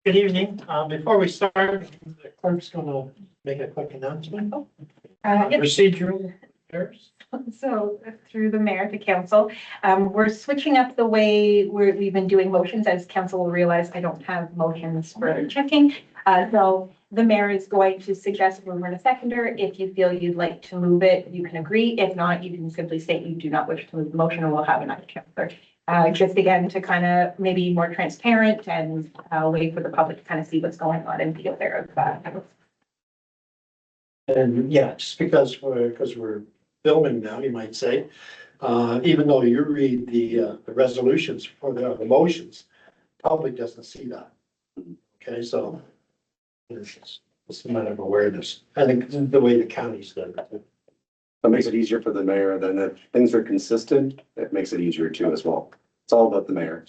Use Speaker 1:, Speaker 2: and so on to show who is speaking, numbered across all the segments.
Speaker 1: Good evening. Before we start, the clerk's gonna make a quick announcement.
Speaker 2: Yep.
Speaker 1: Procedural affairs.
Speaker 2: So through the mayor to council, we're switching up the way we've been doing motions. As council will realize, I don't have motions for checking. So the mayor is going to suggest a mover and a seconder. If you feel you'd like to move it, you can agree. If not, you can simply state you do not wish to move the motion, and we'll have another counselor. Just again, to kind of maybe more transparent and way for the public to kind of see what's going on and be aware of that.
Speaker 1: And yeah, just because we're filming now, you might say, even though you read the resolutions for the motions, public doesn't see that. Okay, so it's a matter of awareness. I think the way the county's done it.
Speaker 3: That makes it easier for the mayor, then if things are consistent, it makes it easier too as well. It's all about the mayor.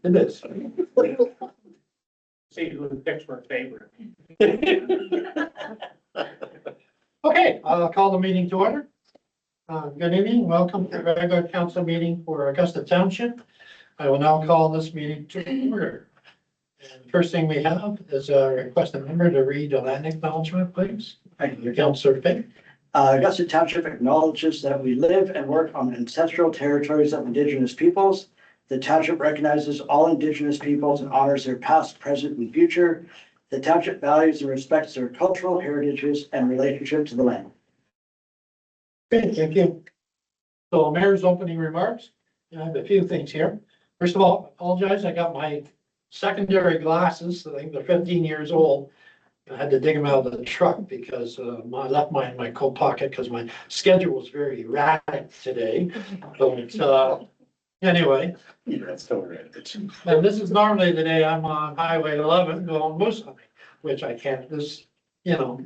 Speaker 1: It is.
Speaker 4: See who picks her favorite.
Speaker 1: Okay, I'll call the meeting to order. Good evening, welcome to the regular council meeting for Augusta Township. I will now call this meeting to order. And the first thing we have is a request a member to read the land acknowledgement, please.
Speaker 5: Thank you.
Speaker 1: Councilor Fink.
Speaker 5: Augusta Township acknowledges that we live and work on ancestral territories of Indigenous peoples. The township recognizes all Indigenous peoples and honors their past, present, and future. The township values and respects their cultural heritages and relationship to the land.
Speaker 1: Okay, thank you. So mayor's opening remarks. I have a few things here. First of all, I apologize, I got my secondary glasses. I think they're 15 years old. I had to dig them out of the truck because I left mine in my coat pocket because my schedule was very erratic today. But anyway,
Speaker 3: Yeah, that's still right.
Speaker 1: and this is normally the day I'm on Highway 11 going moose hunting, which I can't, this, you know.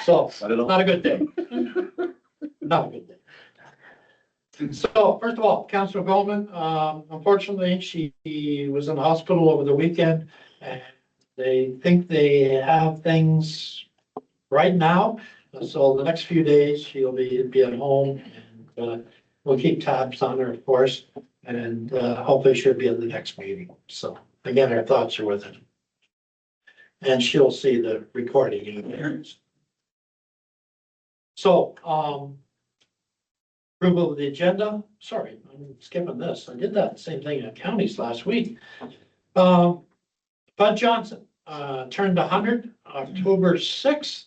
Speaker 1: So,
Speaker 3: I don't know.
Speaker 1: not a good day. Not a good day. So, first of all, Councilor Goldman, unfortunately, she was in the hospital over the weekend and they think they have things right now. So the next few days, she'll be at home and we'll keep tabs on her, of course, and hopefully she'll be at the next meeting. So again, our thoughts are with her. And she'll see the recording in there. So, approval of the agenda. Sorry, I'm skipping this. I did that same thing in counties last week. Bud Johnson, turned 100, October 6th.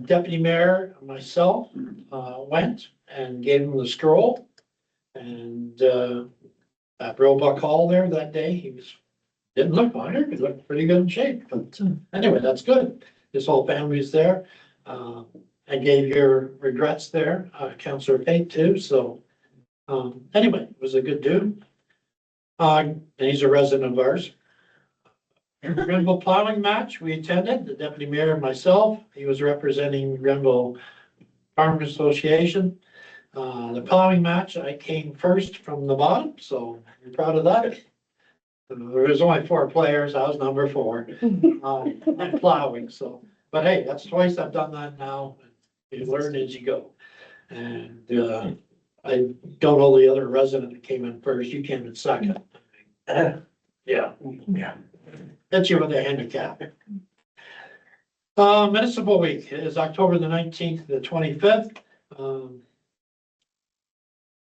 Speaker 1: Deputy Mayor, myself, went and gave him the stroll. And, at Roebuck Hall there that day, didn't look 100, he looked pretty good in shape. But anyway, that's good. His whole family's there. I gave your regrets there, Councilor Pate too, so, anyway, it was a good dude. And he's a resident of ours. Grenville plowing match, we attended, the deputy mayor and myself, he was representing Grenville Farmers Association. The plowing match, I came first from the bottom, so I'm proud of that. There was only 4 players, I was number 4, and plowing, so, but hey, that's twice I've done that now. You learn as you go. And, I don't know the other resident that came in first, you came in second. Yeah. Hit you with a handicap. Municipal week is October the 19th to the 25th.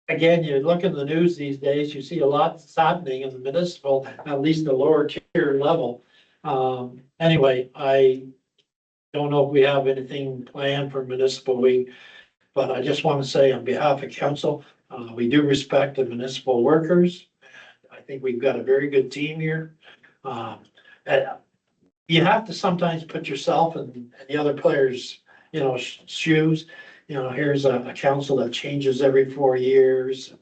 Speaker 1: Again, you look in the news these days, you see a lot that's happening in the municipal, at least the lower tier level. Anyway, I don't know if we have anything planned for municipal week, but I just want to say on behalf of council, we do respect the municipal workers. I think we've got a very good team here. You have to sometimes put yourself in the other players', shoes. Here's a council that changes every 4 years.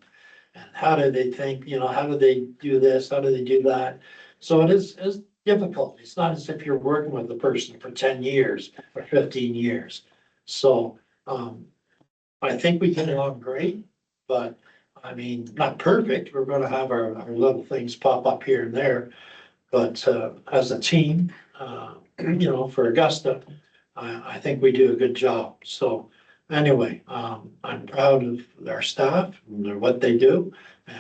Speaker 1: And how do they think, how do they do this? How do they do that? So it is difficult. It's not as if you're working with the person for 10 years or 15 years. So, I think we get along great, but I mean, not perfect. We're gonna have our little things pop up here and there. But as a team, for Augusta, I think we do a good job. So anyway, I'm proud of our staff and what they do. And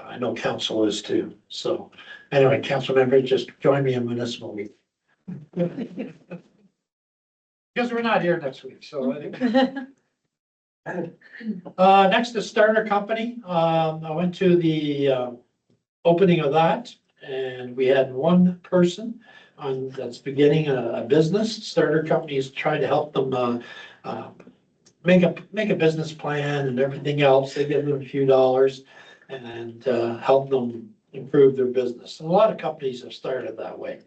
Speaker 1: I know council is too. So Anyway, council members, just join me in municipal meeting. Because we're not here next week, so. Next is Starter Company. I went to the, opening of that, and we had one person that's beginning a business. Starter Company is trying to help them, make a business plan and everything else. They give them a few dollars and, help them improve their business. And a lot of companies have started that way.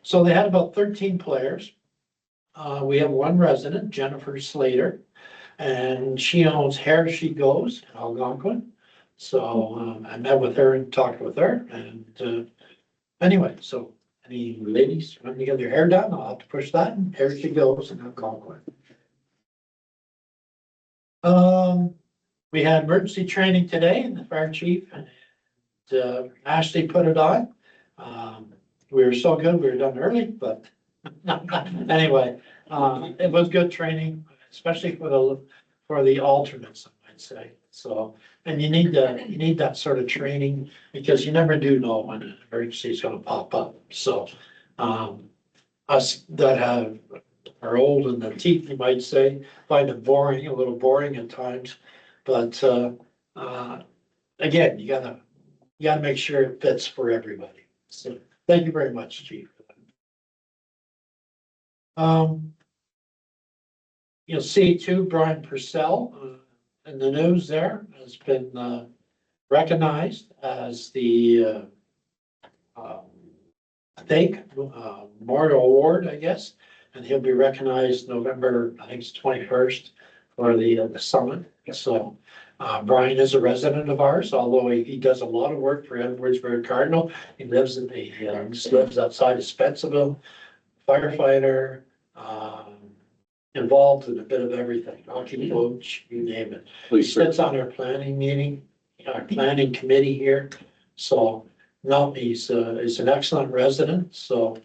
Speaker 1: So they had about 13 players. We have one resident, Jennifer Slater, and she owns Hair She Goes in Algonquin. So I met with her and talked with her, and anyway, so any ladies want to get their hair done, I'll have to push that, and Hair She Goes in Algonquin. We had emergency training today, and the fire chief and Ashley put it on. We were so good, we were done early, but anyway, it was good training, especially for the alternates, I might say. So, and you need that sort of training because you never do know when an emergency is gonna pop up. So, us that are old in the teeth, you might say, find it boring, a little boring at times. But, again, you gotta make sure it fits for everybody. So, thank you very much, Chief. You'll see too, Brian Purcell, in the news there has been, recognized as the, I think, Memorial Award, I guess. And he'll be recognized November, I think it's 21st for the summit. So, Brian is a resident of ours, although he does a lot of work for Edwardsburg Cardinal. He lives just lives outside of Spencerville, firefighter, involved in a bit of everything, hockey coach, you name it. He
Speaker 3: Please, sir.
Speaker 1: sits on our planning committee here. So, no, he's an excellent resident, so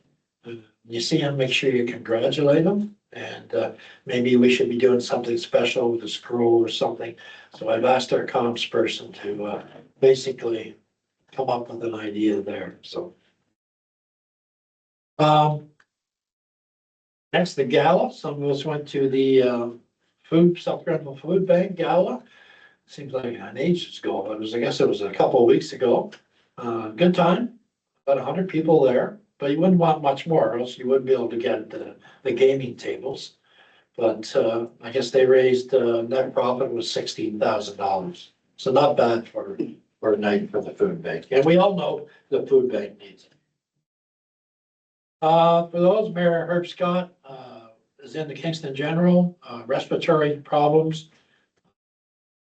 Speaker 1: you see him, make sure you congratulate him. And maybe we should be doing something special with a scroll or something. So I've asked our comms person to basically come up with an idea there, so. Next, the gala. Some of us went to the South Grenville Food Bank Gala. Seems like an age ago, but I guess it was a couple of weeks ago. Good time, about 100 people there, but you wouldn't want much more, or else you wouldn't be able to get the gaming tables. But I guess they raised net profit was $16,000, so not bad for a night for the food bank. And we all know the food bank needs it. For those, Mayor Herb Scott is in the Kingston General, respiratory problems.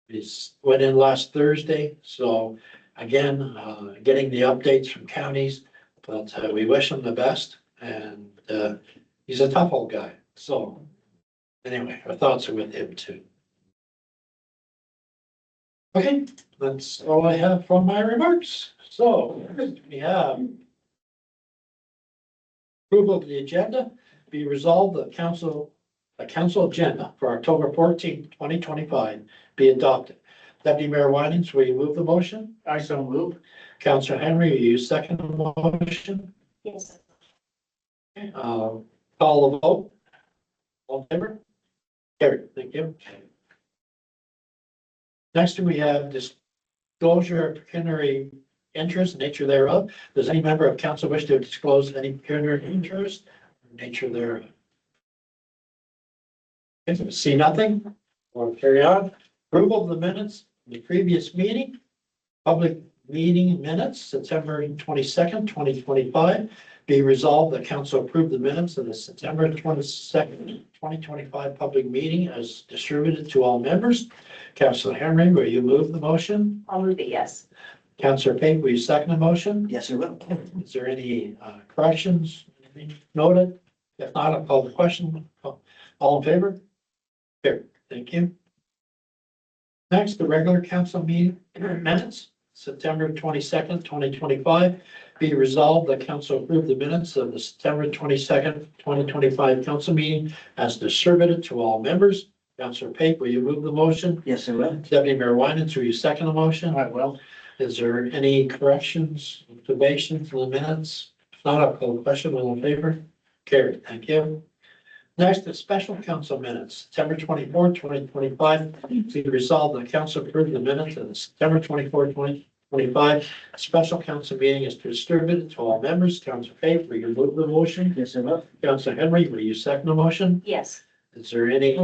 Speaker 1: He went in last Thursday, so again, getting the updates from counties, but we wish him the best, and he's a tough old guy, so anyway, our thoughts are with him too. Okay, that's all I have from my remarks. So we have approval of the agenda. Be resolved that council agenda for October 14th, 2025 be adopted. Deputy Mayor Winans, will you move the motion?
Speaker 4: I so move.
Speaker 1: Councillor Henry, will you second the motion?
Speaker 2: Yes.
Speaker 1: Call the vote. All in favor? Carried, thank you. Next, we have disclosure of pecuniary interest, nature thereof. Does any member of council wish to disclose any pecuniary interest, or nature thereof? Okay, see nothing, or carry on. Approval of the minutes of the previous meeting, public meeting minutes, September 22nd, 2025. Be resolved that council approve the minutes of the September 22nd, 2025 public meeting as distributed to all members. Councillor Henry, will you move the motion?
Speaker 2: I'll move it, yes.
Speaker 1: Councillor Payne, will you second the motion?
Speaker 5: Yes, I will.
Speaker 1: Is there any corrections, anything noted? If not, I'll call the question. All in favor? Here, thank you. Next, the regular council meeting minutes, September 22nd, 2025. Be resolved that council approve the minutes of the September 22nd, 2025 council meeting as distributed to all members. Councillor Pate, will you move the motion?
Speaker 5: Yes, I will.
Speaker 1: Deputy Mayor Winans, will you second the motion?
Speaker 4: I will.
Speaker 1: Is there any corrections, observations, in the minutes? If not, I'll call the question. All in favor? Carried. Thank you. Next is special council minutes, September 24, 2025. To resolve, the council approved the minutes of the September 24, 2025 special council meeting is distributed to all members. Council Fave, will you move the motion?
Speaker 5: Yes, I will.
Speaker 1: Council Henry, will you second the motion?
Speaker 2: Yes.
Speaker 1: Is there any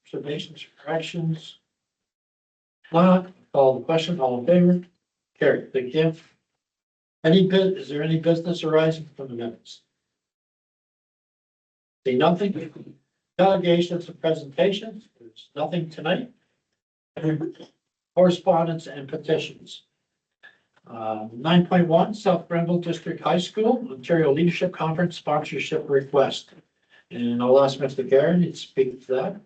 Speaker 1: observations, corrections? Not, call the question, all in favor? Carried, thank you. Is there any business arising from the minutes? See nothing? Delegations and presentations, there's nothing tonight. Correspondence and petitions. 9.1, South Grenville District High School, Ontario Leadership Conference sponsorship request. And I'll ask Mr. Garrett to speak to that.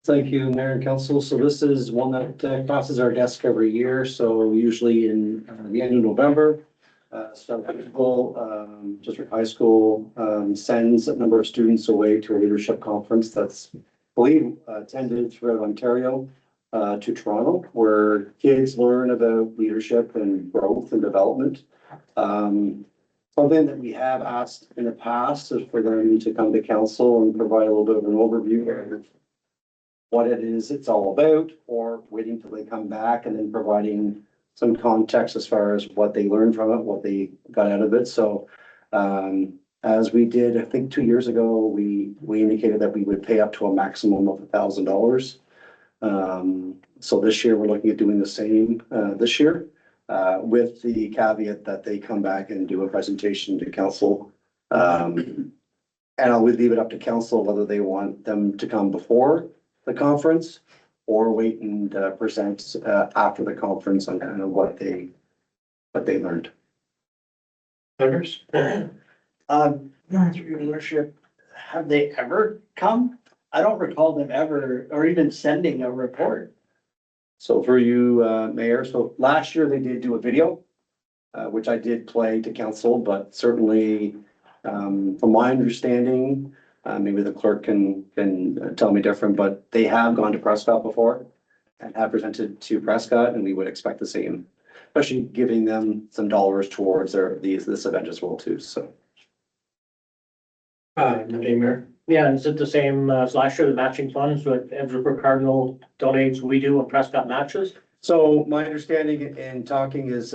Speaker 3: Thank you, Mayor and Council. So this is one that crosses our desk every year. So usually in the end of November, South Grenville District High School sends a number of students away to a leadership conference that's, I believe, attended throughout Ontario to Toronto, where kids learn about leadership and growth and development. Something that we have asked in the past is for them to come to council and provide a little bit of an overview of what it is it's all about, or waiting till they come back and then providing some context as far as what they learned from it, what they got out of it. So as we did, I think 2 years ago, we indicated that we would pay up to a maximum of $1,000. So this year, we're looking at doing the same this year, with the caveat that they come back and do a presentation to council. And I'll leave it up to council whether they want them to come before the conference or wait and present after the conference on kind of what they learned.
Speaker 1: Members?
Speaker 5: Through your worship, have they ever come? I don't recall them ever, or even sending a report.
Speaker 3: So for you, Mayor, so last year they did do a video, which I did play to council, but certainly, from my understanding, maybe the clerk can tell me different, but they have gone to Prescott before and have presented to Prescott, and we would expect the same, especially giving them some dollars towards this event as well too, so.
Speaker 1: Deputy Mayor?
Speaker 4: Yeah, and is it the same as last year, the matching funds with Everett Cardinal donates, we do, and Prescott matches?
Speaker 3: So my understanding in talking is,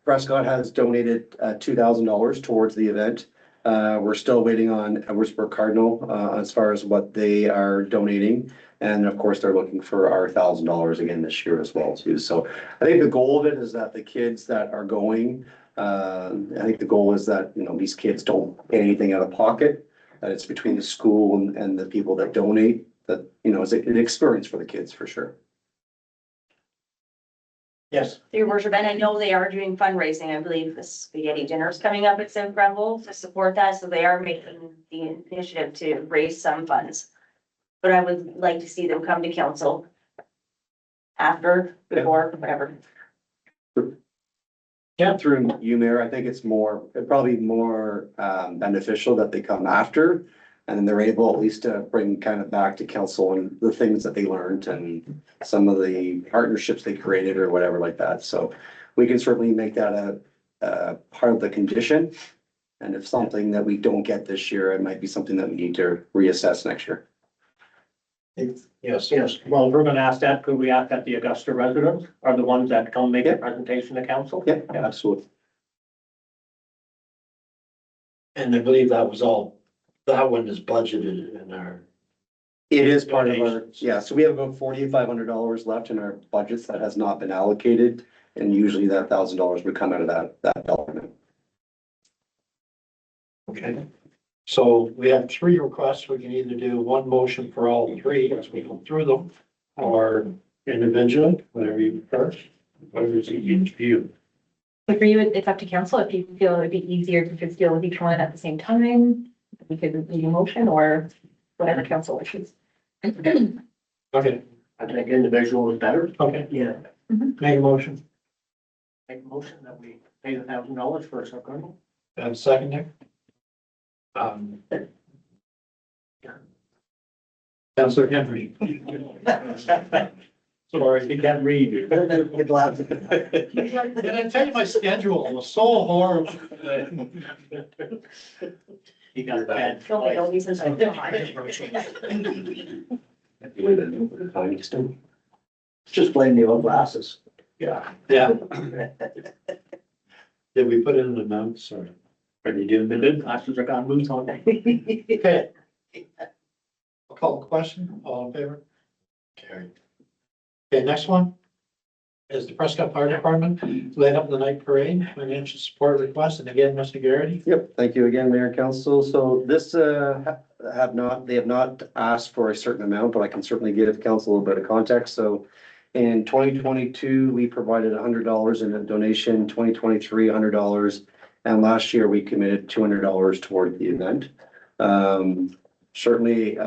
Speaker 3: Prescott has donated, $2,000 towards the event. We're still waiting on Edwardsburg Cardinal, as far as what they are donating. And of course, they're looking for our $1,000 again this year as well too. So I think the goal of it is that the kids that are going, I think the goal is that, you know, these kids don't pay anything out of pocket. That it's between the school and the people that donate, that, you know, it's an experience for the kids for sure.
Speaker 1: Yes.
Speaker 6: Your worship, and I know they are doing fundraising. I believe the spaghetti dinner is coming up at South Grenville to support that, so they are making the initiative to raise some funds. But I would like to see them come to council after, before, whatever.
Speaker 1: Yeah.
Speaker 3: Through you, Mayor, I think it's probably more beneficial that they come after. And then they're able at least to bring kind of back to council and the things that they learned and some of the partnerships they created or whatever like that. So we can certainly make that a part of the condition. And if something that we don't get this year, it might be something that we need to reassess next year.
Speaker 1: Yes.
Speaker 4: Yes, well, if we're gonna ask that, could we ask that the Augusta residents are the ones that come make a presentation to council?
Speaker 3: Yeah, absolutely.
Speaker 1: And I believe that one is budgeted in our.
Speaker 3: It is part of our,
Speaker 1: Donations.
Speaker 3: yeah, so we have about $4,500 left in our budgets that has not been allocated. And usually that $1,000 would come out of that element.
Speaker 1: Okay. So we have 3 requests. We can either do one motion for all 3 as we go through them, or individually, whatever you prefer, whatever is easiest for you.
Speaker 2: But for you, it's up to council. If you feel it'd be easier to just deal with each one at the same time, we could do a motion or whatever council wishes.
Speaker 1: Okay,
Speaker 4: I think individual is better.
Speaker 1: okay,
Speaker 4: Yeah.
Speaker 1: make a motion.
Speaker 4: Make a motion that we pay the $1,000 for South Grenville.
Speaker 1: Have a second there? Councillor Henry.
Speaker 4: Sorry, you can't read.
Speaker 5: It'll have to-
Speaker 1: Did I tell you my schedule was so horrible?
Speaker 4: You got that.
Speaker 6: Don't make no reasons.
Speaker 5: Just blame the old glasses.
Speaker 4: Yeah.
Speaker 1: Yeah. Did we put in an amount? Sorry.
Speaker 4: Are you doing the good? Glasses are gone, moves on.
Speaker 1: Okay. I'll call the question. All in favor? Carried. Okay, next one is the Prescott Fire Department, light up the night parade, financial support request, and again, Mr. Garrity.
Speaker 3: Yep, thank you again, Mayor and Council. So this, they have not asked for a certain amount, but I can certainly give council a little bit of context. So in 2022, we provided $100 in a donation, 2023, $100. And last year we committed $200 toward the event. Certainly,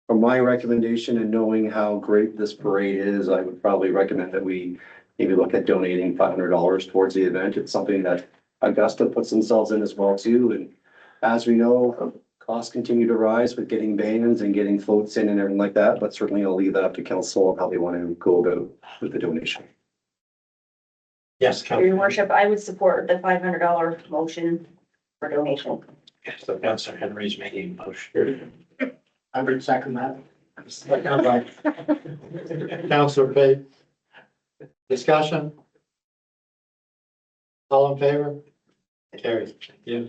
Speaker 3: from my recommendation and knowing how great this parade is, I would probably recommend that we maybe look at donating $500 towards the event. It's something that Augusta puts themselves in as well too. And as we know, costs continue to rise with getting bands and getting floats in and everything like that. But certainly I'll leave that up to council on how they want to go about with the donation.
Speaker 1: Yes,
Speaker 6: Your
Speaker 1: Council.
Speaker 6: worship, I would support the $500 motion for donation.
Speaker 1: So Councilor Henry's making a motion.
Speaker 4: I would second that.
Speaker 1: Councilor Fate. Discussion? All in favor? Carried. Thank you.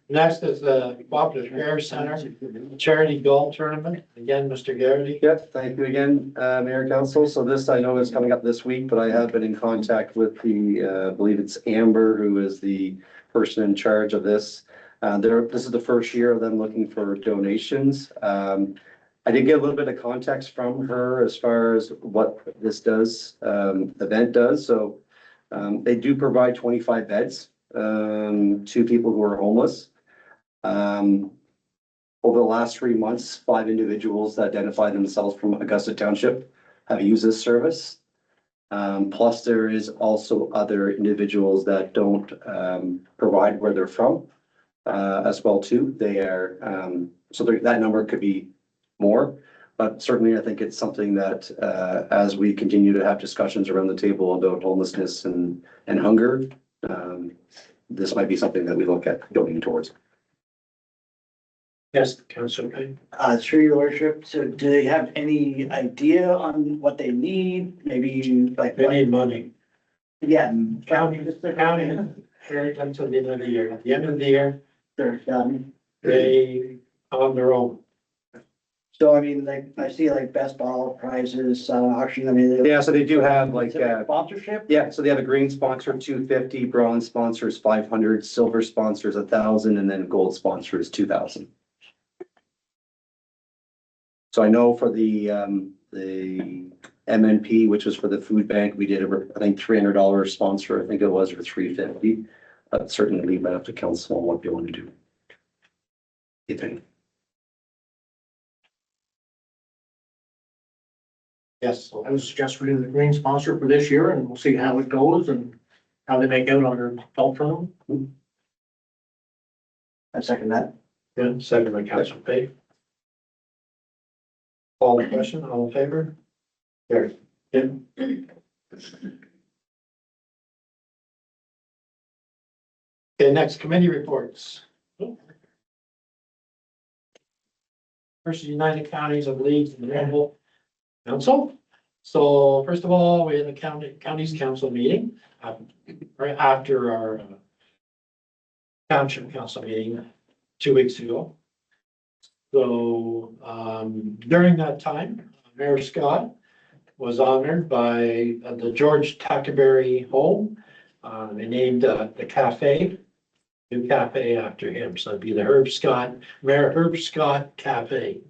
Speaker 1: Next is the Cooperative Care Center Charity Golf Tournament. Again, Mr. Garrity.
Speaker 3: Yep, thank you again, Mayor and Council. So this I know is coming up this week, but I have been in contact with I believe it's Amber, who is the person in charge of this. This is the first year of them looking for donations. I did get a little bit of context from her as far as what this event does. So they do provide 25 beds to people who are homeless. Over the last 3 months, 5 individuals that identify themselves from Augusta Township have used this service. Plus there is also other individuals that don't provide where they're from as well too. They are, so that number could be more, but certainly I think it's something that as we continue to have discussions around the table about homelessness and hunger, this might be something that we look at donating towards.
Speaker 1: Yes, Councilor Fate.
Speaker 5: Through your worship, so do they have any idea on what they need? Maybe like,
Speaker 1: They need money.
Speaker 5: yeah,
Speaker 1: County, carried until the end of the year. At the end of the year,
Speaker 5: they're done.
Speaker 1: they on their own.
Speaker 5: So I mean, like, I see like best ball prizes, auction, I mean.
Speaker 3: Yeah, so they do have like,
Speaker 5: Is it a sponsorship?
Speaker 3: yeah, so they have a green sponsor, 250, bronze sponsors, 500, silver sponsors, 1,000, and then gold sponsors, 2,000. So I know for the MNP, which was for the food bank, we did I think $300 sponsor, I think it was, or 350. But certainly leave that up to council on what they want to do. If any.
Speaker 1: Yes.
Speaker 4: I would suggest we do the green sponsor for this year and we'll see how it goes and how they make out on their golf tournament.
Speaker 5: I second that.
Speaker 1: Good, second by Councilor Fate. All in question, all in favor? Carried. Good. Okay, next, committee reports. First, United Counties of Leeds and Granville Council. So first of all, we had the county's council meeting right after our township council meeting 2 weeks ago. So during that time, Mayor Scott was honored by the George Tackerberry Home. They named the cafe, new cafe after him. So it'd be the Mayor Herb Scott Cafe.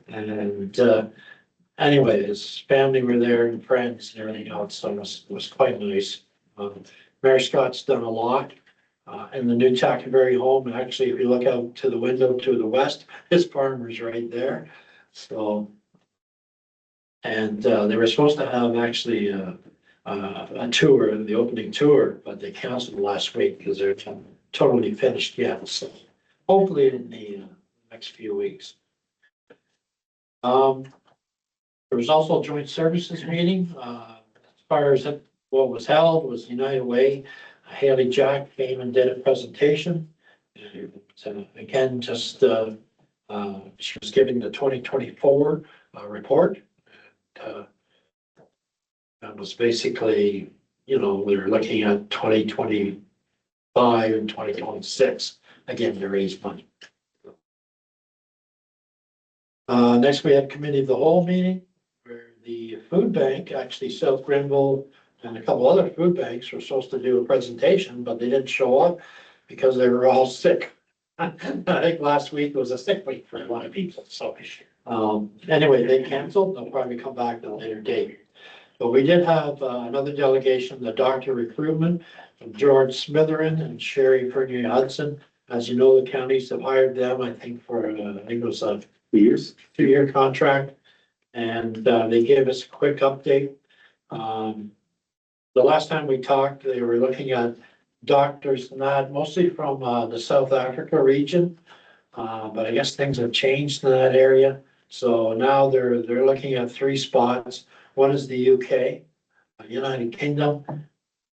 Speaker 1: And anyway, his family were there and friends and everything else. So it was quite nice. Mayor Scott's done a lot. In the new Tackerberry home, actually, if you look out to the window to the west, his farm is right there. So, and they were supposed to have actually a tour, the opening tour, but they canceled last week because they're not totally finished yet. So hopefully in the next few weeks. There was also a joint services meeting, as far as what was held was United Way. Haley Jack came and did a presentation. So again, just, she was giving the 2024 report. That was basically, we were looking at 2025 and 2026, again, to raise money. Next, we have committee of the whole meeting, where the food bank, actually South Grenville and a couple other food banks were supposed to do a presentation, but they didn't show up because they were all sick. I think last week was a sick week for a lot of people, so, anyway, they canceled, they'll probably come back at a later date. But we did have, another delegation, the doctor recruitment, from George Smitherin and Sherry Fernier Hudson. As you know, the counties have hired them, I think for, I think it was a 2-year contract. And, they gave us a quick update. The last time we talked, they were looking at doctors, not mostly from, the South Africa region. But I guess things have changed in that area. So now they're looking at 3 spots. One is the UK, United Kingdom,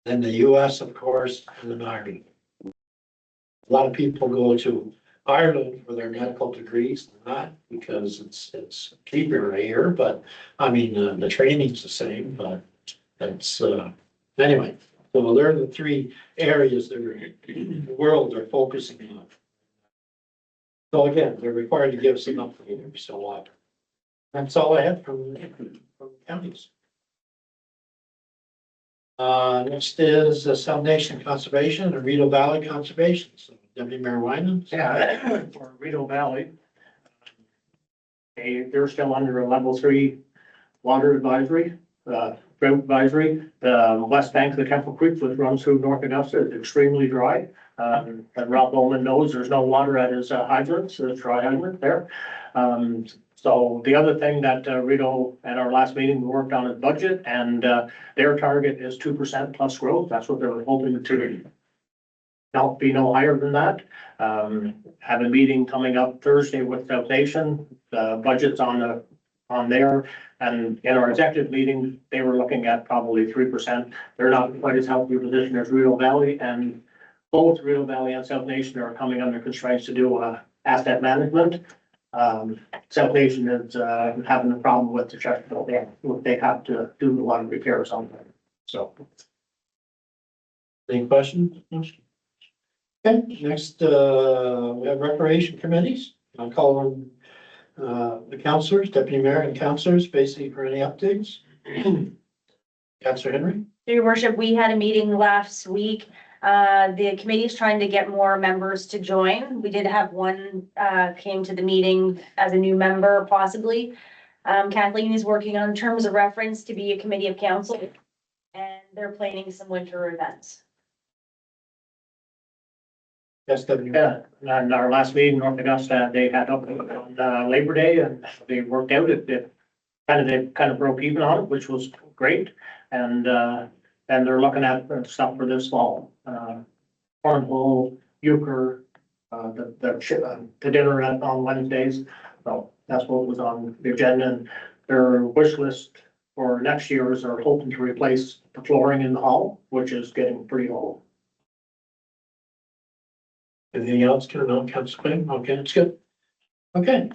Speaker 1: then the US, of course, and then Ireland. A lot of people go to Ireland for their medical degrees, not because it's cheaper here, but I mean, the training's the same, but that's, anyway. So they're the 3 areas that the world are focusing on. So again, they're required to give us an update every so often. That's all I have from counties. Next is the South Nation Conservation and Rideau Valley Conservation. So Deputy Mayor Wyman.
Speaker 4: Yeah, for Rideau Valley. They're still under a level 3 water advisory, drought advisory. The west bank of the Temple Creek, which runs through North Augusta, is extremely dry. And Rob Bowman knows there's no water at his hydrants, the dry hydrant there. So the other thing that Rideau at our last meeting, we worked on is budget, and their target is 2% plus growth. That's what they're hoping to not be no higher than that. Have a meeting coming up Thursday with South Nation. The budget's on there, and in our executive meeting, they were looking at probably 3%. They're not quite as healthy a position as Rideau Valley, and both Rideau Valley and South Nation are coming under constraints to do asset management. South Nation is having a problem with the Chesterfield Dam. They have to do a lot of repairs on them. So.
Speaker 1: Any questions? Okay, next, we have recreation committees. I'll call on the councilors, deputy mayor and councilors, basically for any updates. Councilor Henry?
Speaker 6: Your worship, we had a meeting last week. The committee is trying to get more members to join. We did have one, came to the meeting as a new member possibly. Kathleen is working on terms of reference to be a committee of council, and they're planning some winter events.
Speaker 1: Yes, deputy.
Speaker 4: Yeah, and our last meeting, North Augusta, they had up on Labor Day, and they worked out it. They kind of broke even on it, which was great. And they're looking at stuff for this fall. Cornhole, euchre, the dinner on Wednesdays. So that's what was on the agenda. And their wish list for next year is they're hoping to replace the flooring in the hall, which is getting pretty old.
Speaker 1: Anything else? Council Quinn? Okay, that's good. Okay.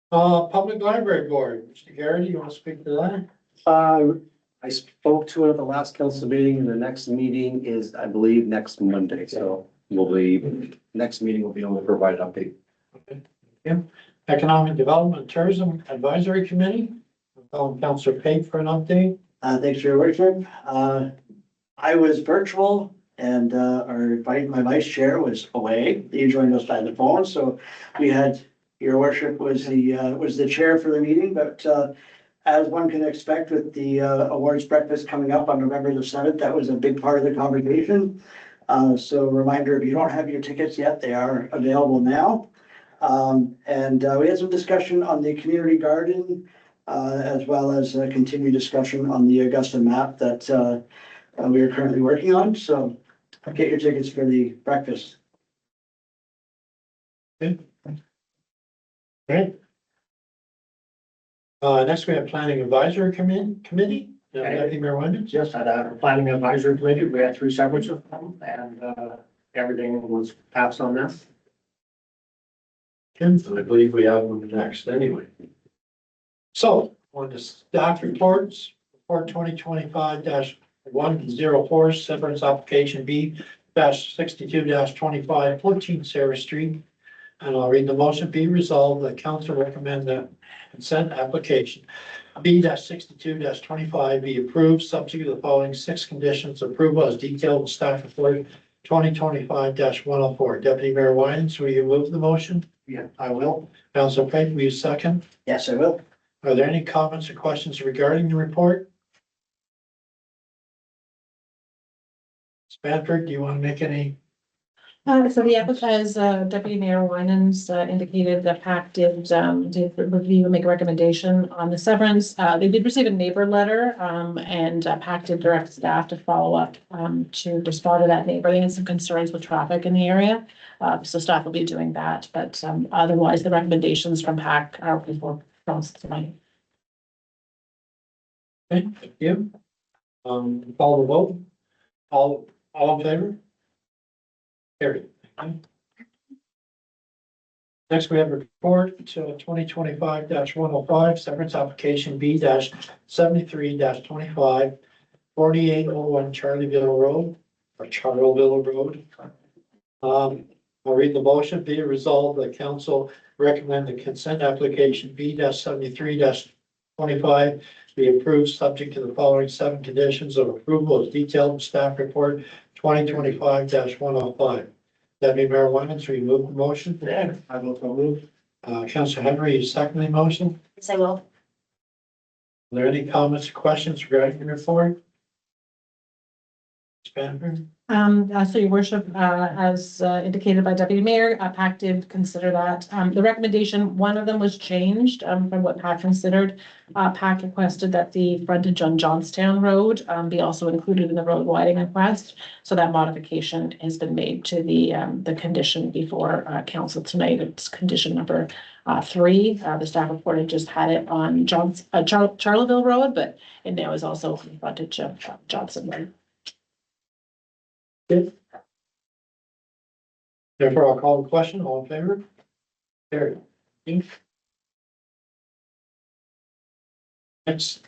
Speaker 1: Public Library Board, Mr. Garrity, you want to speak to that?
Speaker 3: I spoke to it at the last council meeting, and the next meeting is, I believe, next Monday, so next meeting will be able to provide an update.
Speaker 1: Okay. Yeah. Economic Development and Tourism Advisory Committee. I'll call on Councilor Pate for an update.
Speaker 5: Thanks for your worship. I was virtual and my vice chair was away. He joined us by the phone, so we had, your worship was the chair for the meeting, but as one can expect with the awards breakfast coming up on November the 7th, that was a big part of the conversation. So reminder, if you don't have your tickets yet, they are available now. And we had some discussion on the community garden, as well as a continued discussion on the Augusta map that we are currently working on. So get your tickets for the breakfast.
Speaker 1: Great. Next we have Planning Advisory Committee. Deputy Mayor Wyman.
Speaker 4: Just had a planning advisory committee. We had 3 segments of them and, everything was passed on them.
Speaker 1: Kim, I believe we have one next anyway. So, on the staff reports, report 2025-104, severance application B-62-25, 14 Sarah Street. And I'll read the motion. Be resolved that council recommend that consent application B-62-25 be approved, subject to the following 6 conditions. Approval as detailed in staff report 2025-104. Deputy Mayor Wyans, will you move the motion?
Speaker 4: Yeah, I will.
Speaker 1: Council Pate, will you second?
Speaker 5: Yes, I will.
Speaker 1: Are there any comments or questions regarding the report? Spanford, do you want to make any?
Speaker 7: So the applicant, as Deputy Mayor Winans indicated, the PAC did review and make a recommendation on the severance. They did receive a neighbor letter, and PAC did direct staff to follow up to respond to that neighbor. They had some concerns with traffic in the area, so staff will be doing that. But otherwise, the recommendations from PAC are before council tonight.
Speaker 1: Okay, thank you. Call the vote. All in favor? Carried. Next, we have a report to 2025-105, severance application B-73-25, 4801 Charleville Road, or Charleville Road. I'll read the motion. Be it resolved that council recommend the consent application B-73-25 be approved, subject to the following 7 conditions of approval as detailed in staff report 2025-105. Deputy Mayor Wyman, will you move the motion?
Speaker 4: Yeah, I will so move.
Speaker 1: Councilor Henry, you second the motion?
Speaker 6: Yes, I will.
Speaker 1: Are there any comments or questions regarding the report? Spanford?
Speaker 7: So your worship, as indicated by Deputy Mayor, PAC did consider that. The recommendation, one of them was changed from what PAC considered. PAC requested that the frontage on Johnstown Road be also included in the road widening request. So that modification has been made to the condition before council tonight. It's condition number 3. The staff report had just had it on Charleville Road, but it now is also frontage of Johnson Road.
Speaker 1: Good. Therefore, I'll call the question. All in favor? Carried. Next.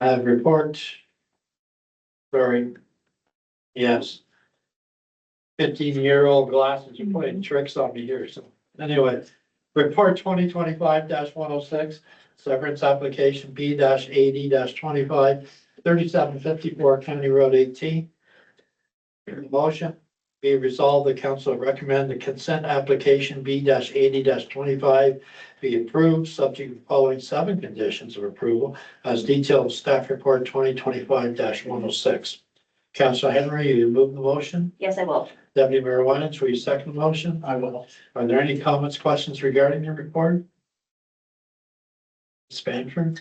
Speaker 1: Report. Sorry. Yes. 15-year-old glasses are playing tricks on me here, so anyway. Report 2025-106, severance application B-80-25, 3754 County Road 18. Motion, be resolved, the council recommend the consent application B-80-25 be approved, subject to the following 7 conditions of approval as detailed in staff report 2025-106. Councilor Henry, you move the motion?
Speaker 6: Yes, I will.
Speaker 1: Deputy Mayor Winans, will you second the motion?
Speaker 4: I will.
Speaker 1: Are there any comments, questions regarding the report? Spanford?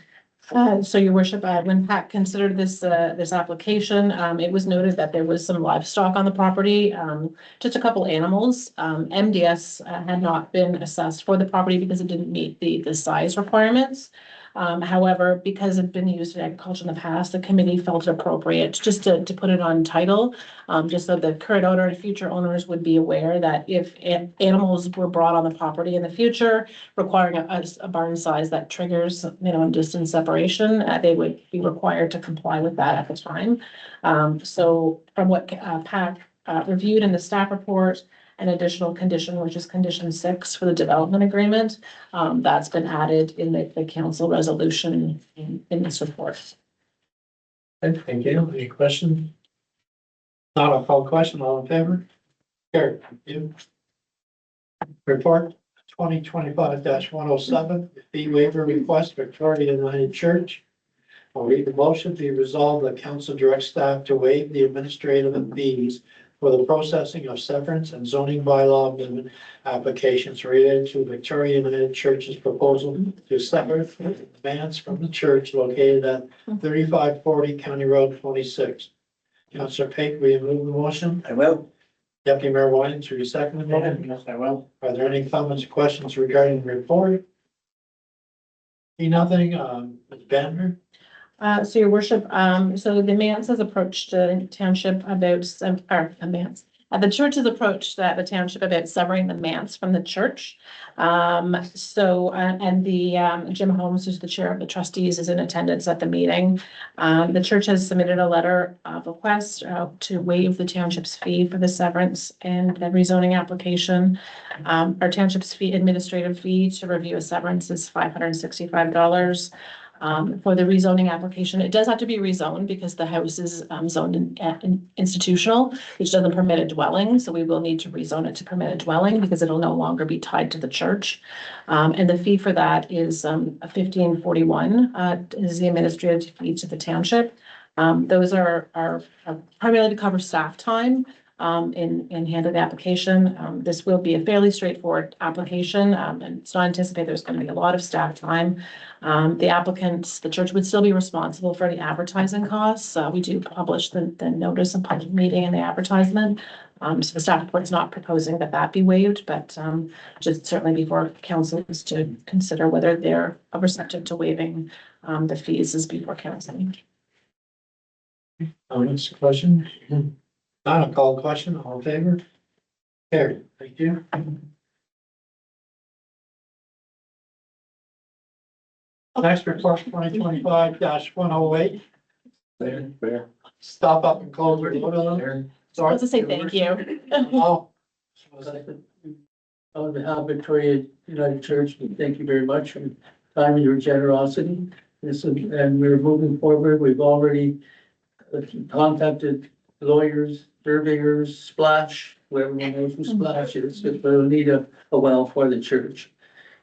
Speaker 7: So your worship, when PAC considered this application, it was noted that there was some livestock on the property, just a couple animals. MDS had not been assessed for the property because it didn't meet the size requirements. However, because it had been used in agriculture in the past, the committee felt it appropriate just to put it on title, just so the current owner and future owners would be aware that if animals were brought on the property in the future, requiring a barn size that triggers minimum distance separation, they would be required to comply with that at the time. So from what PAC reviewed in the staff report, an additional condition, which is condition 6 for the development agreement, that's been added in the council resolution in this report.
Speaker 1: Okay, thank you. Any questions? Not a call question, all in favor? Carried. Thank you. Report 2025-107, fee waiver request, Victoria United Church. I'll read the motion. Be resolved that council directs staff to waive the administrative fees for the processing of severance and zoning bylaw amendment applications related to Victoria United Church's proposal to sever demands from the church located at 3540 County Road 26. Councillor Pate, will you move the motion?
Speaker 5: I will.
Speaker 1: Deputy Mayor Winans, will you second the motion?
Speaker 4: Yes, I will.
Speaker 1: Are there any comments or questions regarding the report? See nothing, Ms. Banner?
Speaker 7: So your worship, so the manse has approached the township about the church has approached the township about severing the manse from the church. And the Jim Holmes, who's the chair of the trustees, is in attendance at the meeting. The church has submitted a letter of request to waive the township's fee for the severance and the rezoning application. Our township's administrative fee to review a severance is $565. For the rezoning application, it does have to be rezoned because the house is zoned institutional, which doesn't permit a dwelling, so we will need to rezone it to permit a dwelling because it'll no longer be tied to the church. And the fee for that is $1541 is the administrative fee to the township. Those are primarily to cover staff time in handling the application. This will be a fairly straightforward application, and it's not anticipated there's going to be a lot of staff time. The applicants, the church would still be responsible for the advertising costs. We do publish the notice of public meeting and the advertisement. So the staff report is not proposing that be waived, but just certainly before council is to consider whether they're receptive to waiving the fees is before council.
Speaker 1: Next question? I'll call the question, all in favor? Carried, thank you. Next report, 2025-108,
Speaker 3: Mayor.
Speaker 1: stop up and close the vote on.
Speaker 3: Mayor.
Speaker 7: So I was to say thank you.
Speaker 1: Oh.
Speaker 8: On behalf of Victoria United Church, we thank you very much for your time and your generosity. And we're moving forward. We've already contacted lawyers, surveyors, Splash, whoever knows who Splash is, because we'll need a well for the church.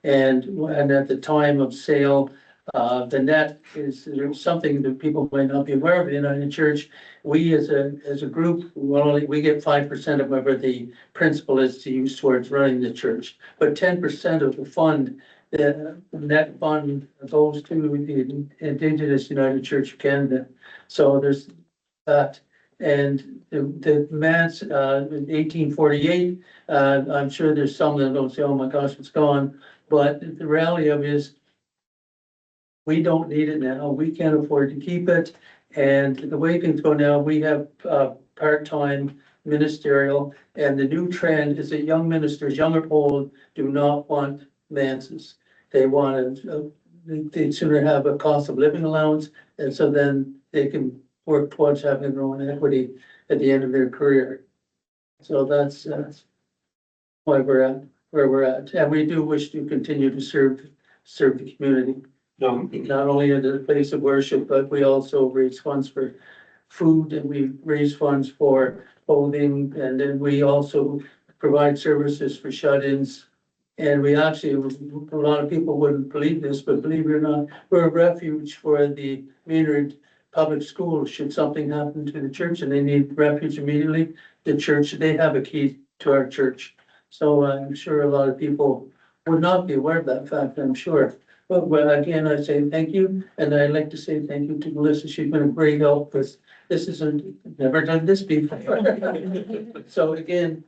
Speaker 8: And at the time of sale, the net is something that people might not be aware of in the church. We as a group, we get 5% of whatever the principal is to use towards running the church. But 10% of the fund, the net fund goes to the Indigenous United Church of Canada. So there's that. And the man's in 1848, I'm sure there's some that don't say, oh my gosh, it's gone. But the reality of it is, we don't need it now. We can't afford to keep it. And the way things go now, we have part-time ministerial. And the new trend is that young ministers, young or old, do not want manses. They want they'd sooner have a cost of living allowance. And so then they can work towards having their own equity at the end of their career. So that's why we're at where we're at. And we do wish to continue to serve the community.
Speaker 1: No,
Speaker 8: Not only at the place of worship, but we also raise funds for food and we raise funds for clothing. And then we also provide services for shut-ins. And we actually, a lot of people wouldn't believe this, but believe it or not, we're a refuge for the Maynard Public Schools. Should something happen to the church and they need refuge immediately, the church, they have a key to our church. So I'm sure a lot of people would not be aware of that fact, I'm sure. But again, I say thank you, and I'd like to say thank you to Melissa. She's been a great help because this isn't, never done this before. So again,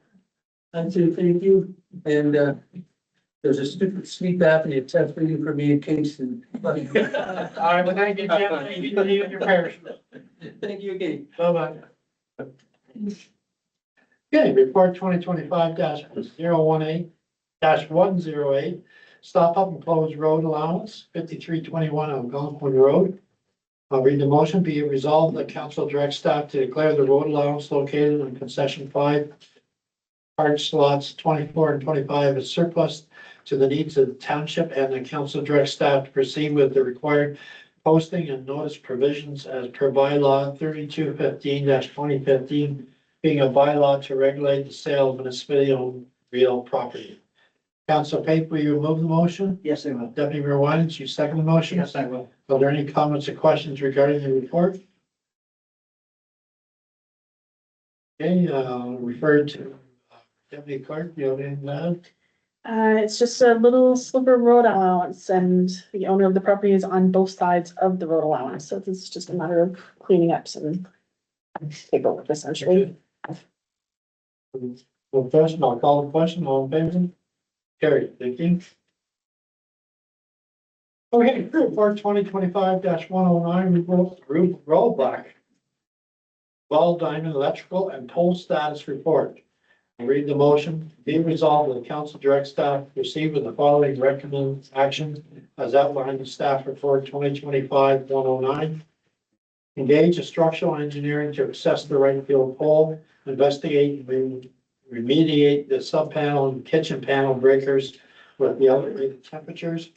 Speaker 8: I say thank you, and there's a stupid sleep apnea test waiting for me in Kingston.
Speaker 1: all right, well, thank you, Jim, thank you to you and your parish.
Speaker 8: Thank you again.
Speaker 1: Bye-bye. Okay, report 2025-018-108, stop up and close road allowance, 5321 Algonquin Road. I'll read the motion. Be it resolved that council direct staff to declare the road allowance located on concession 5, park slots 24 and 25 as surplus to the needs of the township, and the council direct staff to proceed with the required posting and notice provisions as per bylaw 3215-2015, being a bylaw to regulate the sale of municipally owned real property. Council Pape, will you move the motion?
Speaker 5: Yes, I will.
Speaker 1: Deputy Mayor Winans, you second the motion?
Speaker 5: Yes, I will.
Speaker 1: Are there any comments or questions regarding the report? Okay, refer to Deputy Clerk, you have anything to add?
Speaker 9: It's just a little sliver road allowance and the owner of the property is on both sides of the road allowance. So this is just a matter of cleaning up some paperwork essentially.
Speaker 1: No question, I'll call the question, all in favor? Carried, thank you. Okay, report 2025-109, roof rollback. Ball Diamond Electrical and Pole Status Report. I read the motion. Be resolved that the council direct staff proceed with the following recommended action as outlined in staff report 2025-109. Engage a structural engineering to assess the right field pole, investigate and remediate the sub panel and kitchen panel breakers with the elevated temperatures.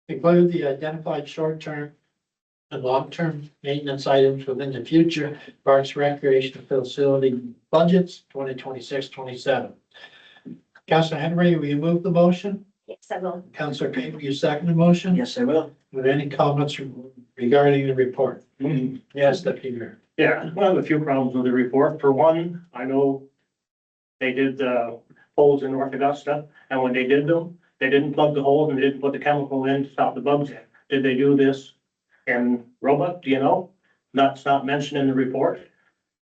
Speaker 1: Include the identified short-term and long-term maintenance items within the future Parks Recreation Facility budgets 2026-27. Councilor Henry, will you move the motion?
Speaker 6: Yes, I will.
Speaker 1: Councilor Payne, will you second the motion?
Speaker 5: Yes, I will.
Speaker 1: With any comments regarding the report? Yes, Deputy Mayor.
Speaker 4: Yeah, I have a few problems with the report. For one, I know they did holes in North Augusta, and when they did them, they didn't plug the holes and they didn't put the chemical in to stop the bugs in. Did they do this in Roebuck? Do you know? That's not mentioned in the report.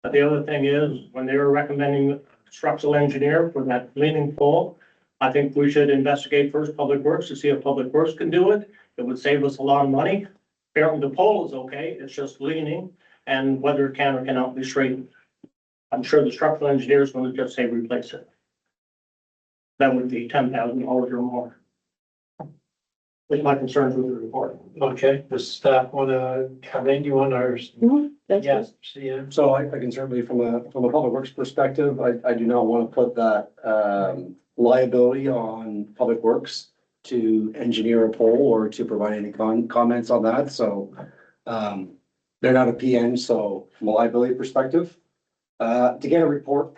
Speaker 4: But the other thing is, when they were recommending a structural engineer for that leaning pole, I think we should investigate first Public Works to see if Public Works can do it. It would save us a lot of money. Apparently the pole is okay, it's just leaning, and whether it can or cannot be straightened. I'm sure the structural engineer is going to just say replace it. That would be $10,000 or more. With my concerns with the report.
Speaker 1: Okay, does staff wanna, Kathleen, do you want ours?
Speaker 9: That's
Speaker 1: Yes, CM.
Speaker 3: So I can certainly, from a public works perspective, I do not want to put that, liability on public works to engineer a pole or to provide any comments on that, so, they're not a PN, so from a liability perspective, to get a report,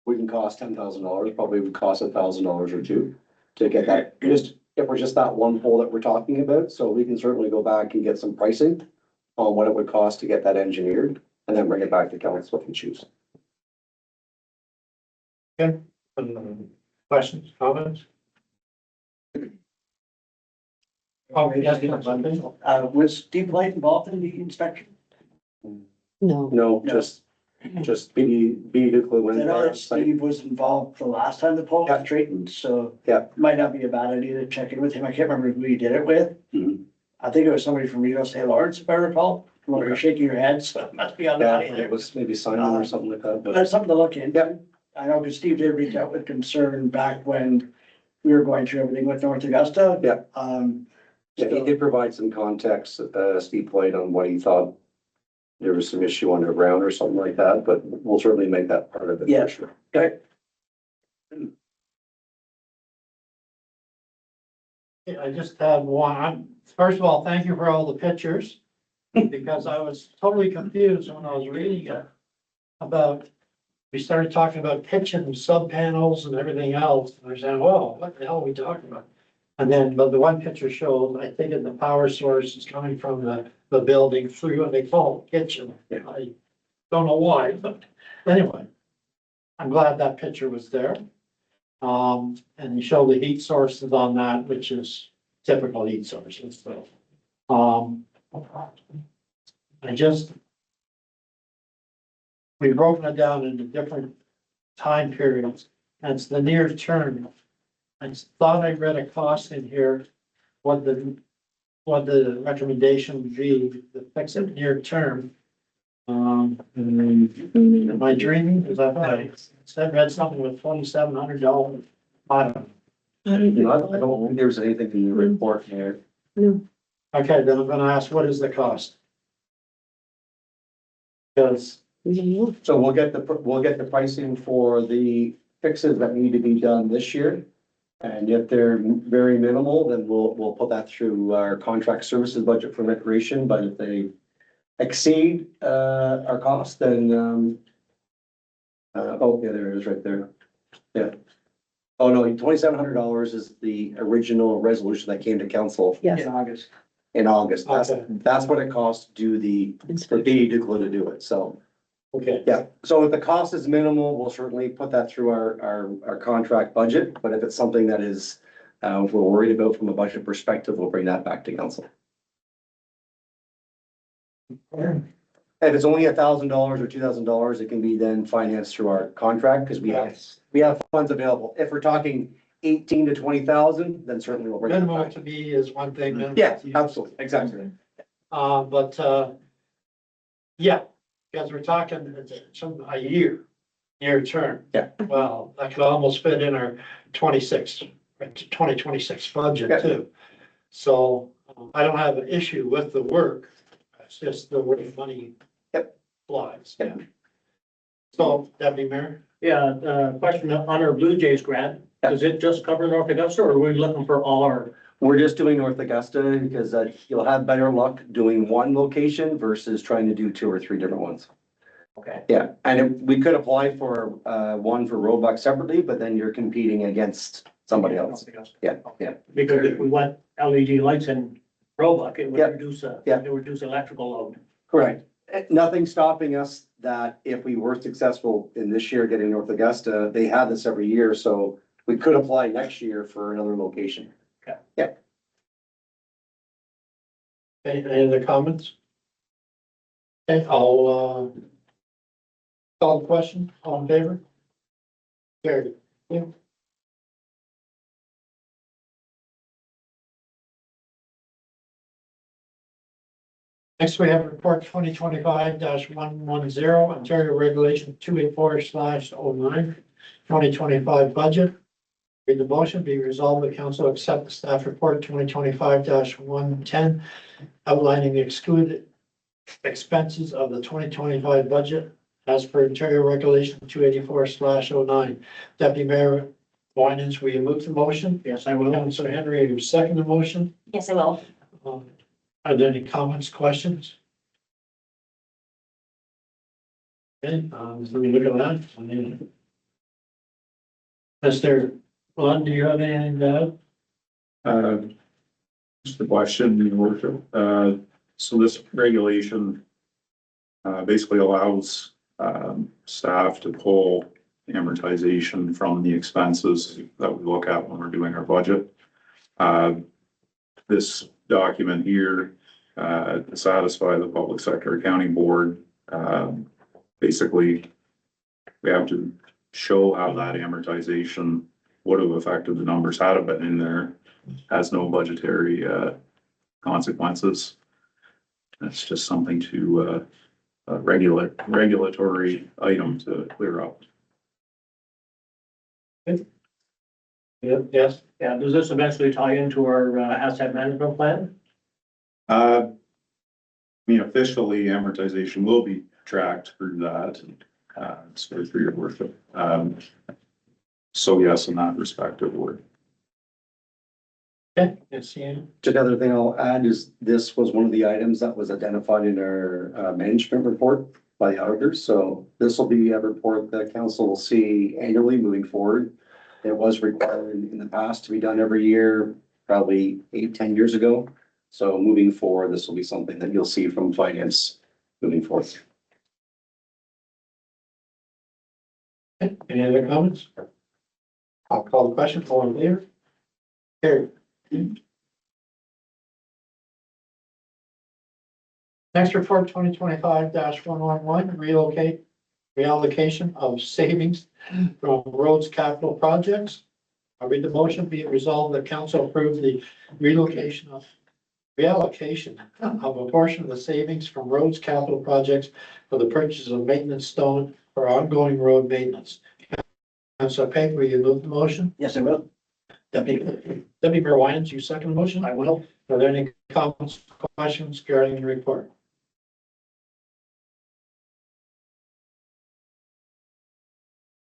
Speaker 3: we can cost $10,000, probably would cost $1,000 or two to get that, just, if we're just that one pole that we're talking about, so we can certainly go back and get some pricing on what it would cost to get that engineered, and then bring it back to council if we choose.
Speaker 1: Questions, comments? Oh, yes, Councilor Payne.
Speaker 5: Was Deep Light involved in the inspection?
Speaker 9: No.
Speaker 3: No, just be the clue
Speaker 5: I
Speaker 3: when.
Speaker 5: know that Steve was involved the last time the pole was straightened, so.
Speaker 3: Yeah.
Speaker 5: Might not be a bad idea to check in with him. I can't remember who he did it with.
Speaker 3: Mhm.
Speaker 5: I think it was somebody from Reno St. Lawrence, if I recall. Well, you're shaking your head, so it must be on the
Speaker 3: Yeah,
Speaker 5: money
Speaker 3: it
Speaker 5: there.
Speaker 3: was maybe Simon or something like that,
Speaker 5: But
Speaker 3: but
Speaker 5: that's something to look into.
Speaker 3: Yeah.
Speaker 5: I know because Steve did reach out with concern back when we were going through everything with North Augusta.
Speaker 3: Yeah. yeah, he
Speaker 5: So-
Speaker 3: did provide some context, Steve played on what he thought there was some issue underground or something like that, but we'll certainly make that part of it.
Speaker 5: Yeah.
Speaker 3: For sure.
Speaker 5: Okay.
Speaker 1: I just have one. First of all, thank you for all the pictures, because I was totally confused when I was reading it about, we started talking about kitchen sub panels and everything else, and I was saying, well, what the hell are we talking about? And then, but the one picture showed, I think the power source is coming from the building through what they call the kitchen.
Speaker 3: Yeah.
Speaker 1: I don't know why, but anyway, I'm glad that picture was there. And you show the heat sources on that, which is typical heat sources, so. We've broken it down into different time periods, and it's the near term. I thought I read a cost in here, what the recommendation would be, to fix it near term. Am I dreaming? Is that right? Said read something with $2,700. I don't know.
Speaker 3: I don't think there's anything in the report here.
Speaker 1: Okay, then I'm gonna ask, what is the cost? Because,
Speaker 3: So we'll get the pricing for the fixes that need to be done this year. And if they're very minimal, then we'll put that through our contract services budget for recreation, but if they exceed, our cost, then, oh, yeah, there it is right there. Yeah. Oh, no, $2,700 is the original resolution that came to council
Speaker 9: Yes.
Speaker 5: In August.
Speaker 3: in August.
Speaker 1: Okay.
Speaker 3: That's what it costs to do for DD Dukla to do it, so.
Speaker 1: okay,
Speaker 3: Yeah, so if the cost is minimal, we'll certainly put that through our contract budget, but if it's something that is, if we're worried about from a budget perspective, we'll bring that back to council. If it's only $1,000 or $2,000, it can be then financed through our contract, because we have funds available. If we're talking 18 to 20,000, then certainly we'll bring it
Speaker 1: Minimal
Speaker 3: back.
Speaker 1: to me is one thing. minimal
Speaker 3: Yeah,
Speaker 1: to you.
Speaker 3: absolutely, exactly.
Speaker 1: Yeah, because we're talking a year term.
Speaker 3: Yeah.
Speaker 1: Well, that could almost fit in our 2026
Speaker 3: Yeah.
Speaker 1: budget too. So I don't have an issue with the work. It's just the way money.
Speaker 3: Yep.
Speaker 1: Flies.
Speaker 3: Yep.
Speaker 1: So Deputy Mayor,
Speaker 4: Yeah, question on our Blue Jays grant, does it just cover North Augusta, or are we looking for all our?
Speaker 3: We're just doing North Augusta because you'll have better luck doing one location versus trying to do 2 or 3 different ones.
Speaker 4: Okay.
Speaker 3: Yeah, and we could apply for one for Roebuck separately, but then you're competing against somebody else. Yeah, yeah.
Speaker 4: Because if we want LED lights in Roebuck, it would
Speaker 3: Yeah.
Speaker 4: reduce,
Speaker 3: Yeah.
Speaker 4: it would reduce electrical load.
Speaker 3: Correct. Nothing stopping us that if we were successful in this year getting North Augusta, they have this every year, so we could apply next year for another location.
Speaker 1: any other comments? Okay, I'll call the question. All in favor? Carried. Yeah. Next, we have report 2025-110, Ontario Regulation 284/09, 2025 budget. Read the motion, be resolved, the council accept the staff report 2025-110, outlining the excluded expenses of the 2025 budget as per Ontario Regulation 284/09. Deputy Mayor Winans, will you move the motion?
Speaker 4: Yes, I will.
Speaker 1: Councilor Henry, you second the motion.
Speaker 6: Yes, I will.
Speaker 1: Are there any comments, questions? Okay, so we look at that. Mr. Lund, do you have anything to add?
Speaker 10: Just a question, Your Worship. So this regulation basically allows staff to pull amortization from the expenses that we look at when we're doing our budget. This document here to satisfy the Public Sector Accounting Board, basically, we have to show how that amortization would have affected the numbers had it been in there, has no budgetary consequences. It's just something to a regulatory item to clear up.
Speaker 1: Yes,
Speaker 4: Yeah, does this eventually tie into our asset management plan?
Speaker 10: I mean, officially amortization will be tracked through that, so through Your Worship. So yes, in that respect, it would.
Speaker 1: okay, yes, Ian.
Speaker 3: Just another thing I'll add is this was one of the items that was identified in our management report by the auditors. So this will be a report that council will see annually moving forward. It was required in the past to be done every year, probably 8-10 years ago. So moving forward, this will be something that you'll see from finance moving forward.
Speaker 1: Okay, any other comments? I'll call the question, all in favor? Carried. Next report, 2025-111, reallocation of savings from roads capital projects. I read the motion, be it resolved that council approve the reallocation of a portion of the savings from roads capital projects for the purchase of maintenance stone for ongoing road maintenance. Councilor Payne, will you move the motion?
Speaker 5: Yes, I will.
Speaker 1: Deputy Mayor Winans, you second the motion?
Speaker 4: I will.
Speaker 1: Are there any comments, questions regarding the report?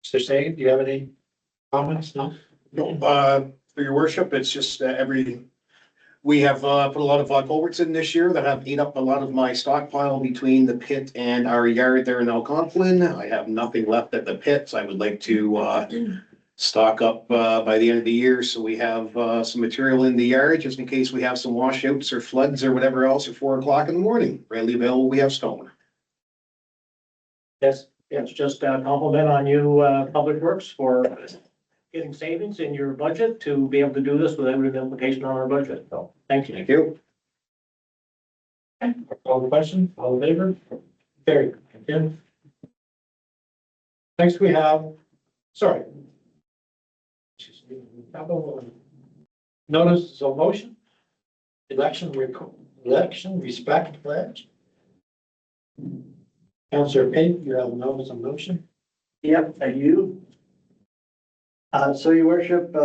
Speaker 1: Mr. Sagan, do you have any comments? No?
Speaker 11: No, for your worship, it's just we have put a lot of culverts in this year that have ate up a lot of my stockpile between the pit and our yard there in Algonquin. I have nothing left at the pits. I would like to stock up by the end of the year, so we have some material in the yard just in case we have some washouts or floods or whatever else at 4 o'clock in the morning. Readily available, we have stone.
Speaker 4: Yes, it's just a compliment on you, Public Works, for getting savings in your budget to be able to do this without an implication on our budget. So, thank you.
Speaker 11: Thank you.
Speaker 1: Okay, call the question, all in favor? Carried. Thank you. Next we have, sorry. Notice of motion. Election respect pledge. Councillor Pate, you have a notice of motion.
Speaker 5: Yep, I do. So your worship,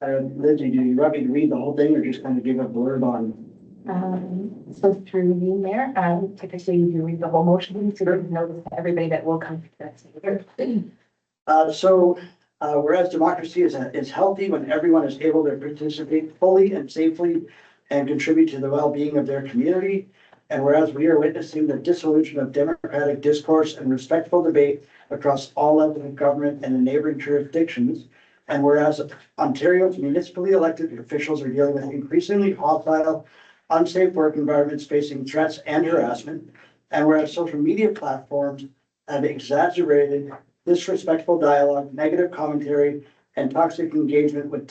Speaker 5: Lindsay, do you want me to read the whole thing or just kind of give a blurb on?
Speaker 2: So through you, Mayor, typically you read the whole motion, so there's notice to everybody that will come to that.
Speaker 5: Whereas democracy is healthy when everyone is able to participate fully and safely and contribute to the well-being of their community. And whereas we are witnessing the dissolution of democratic discourse and respectful debate across all levels of government and in neighboring jurisdictions. And whereas Ontario's municipally elected officials are dealing with increasingly hostile, unsafe work environments facing threats and harassment. And whereas social media platforms have exacerbated disrespectful dialogue, negative commentary, and toxic engagement with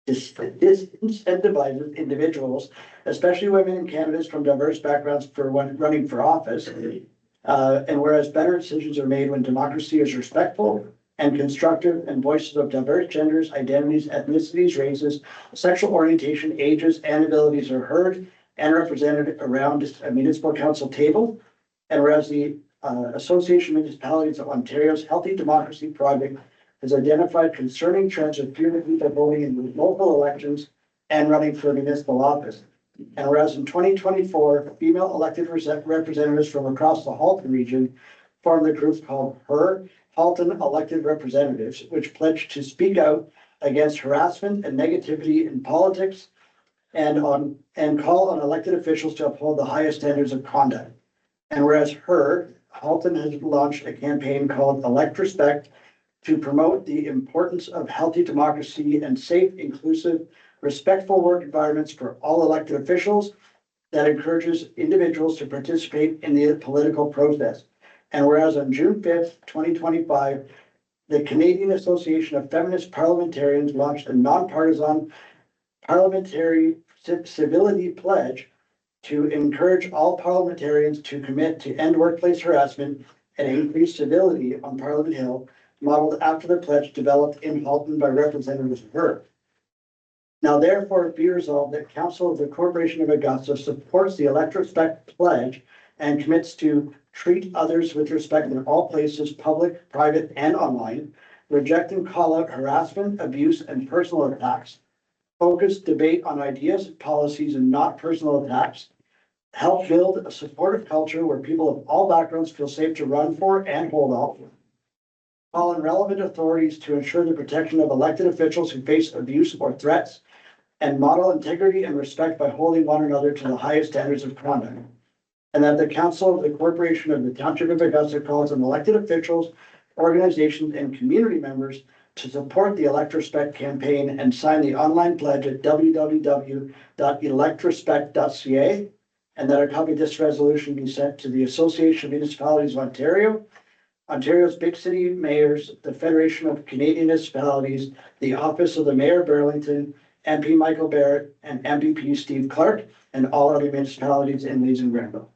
Speaker 5: disincentivizes individuals, especially women and candidates from diverse backgrounds for running for office. And whereas better decisions are made when democracy is respectful and constructive and voices of diverse genders, identities, ethnicities, races, sexual orientation, ages, and abilities are heard and represented around a municipal council table. And whereas the Association of Municipalities of Ontario's Healthy Democracy Project has identified concerning trends of fewer people voting in local elections and running for municipal office. And whereas in 2024, female elected representatives from across the Halton region formed the group called HER, Halton Elected Representatives, which pledged to speak out against harassment and negativity in politics and call on elected officials to uphold the highest standards of conduct. And whereas HER, Halton has launched a campaign called Elect Respect to promote the importance of healthy democracy and safe, inclusive, respectful work environments for all elected officials that encourages individuals to participate in the political process. And whereas on June 5th, 2025, the Canadian Association of Feminist Parliamentarians launched a nonpartisan parliamentary civility pledge to encourage all parliamentarians to commit to end workplace harassment and increase civility on Parliament Hill, modeled after the pledge developed in Halton by Representatives HER. Now therefore be resolved that Council of the Corporation of Augusta supports the Elect Respect pledge and commits to treat others with respect in all places, public, private, and online, reject and call out harassment, abuse, and personal attacks, focus debate on ideas, policies, and not personal attacks, help build a supportive culture where people of all backgrounds feel safe to run for and hold office. Call on relevant authorities to ensure the protection of elected officials who face abuse or threats, and model integrity and respect by holding one another to the highest standards of conduct. And that the Council of the Corporation of the Township of Augusta calls on elected officials, organizations, and community members to support the Elect Respect campaign and sign the online pledge at www.electrespect.ca. And that a copy of this resolution be sent to the Association of Municipalities of Ontario, Ontario's Big City Mayors, the Federation of Canadian Municipalities, the Office of the Mayor of Burlington, MP Michael Barrett, and MVP Steve Clark, and all other municipalities in Leeds and Granville.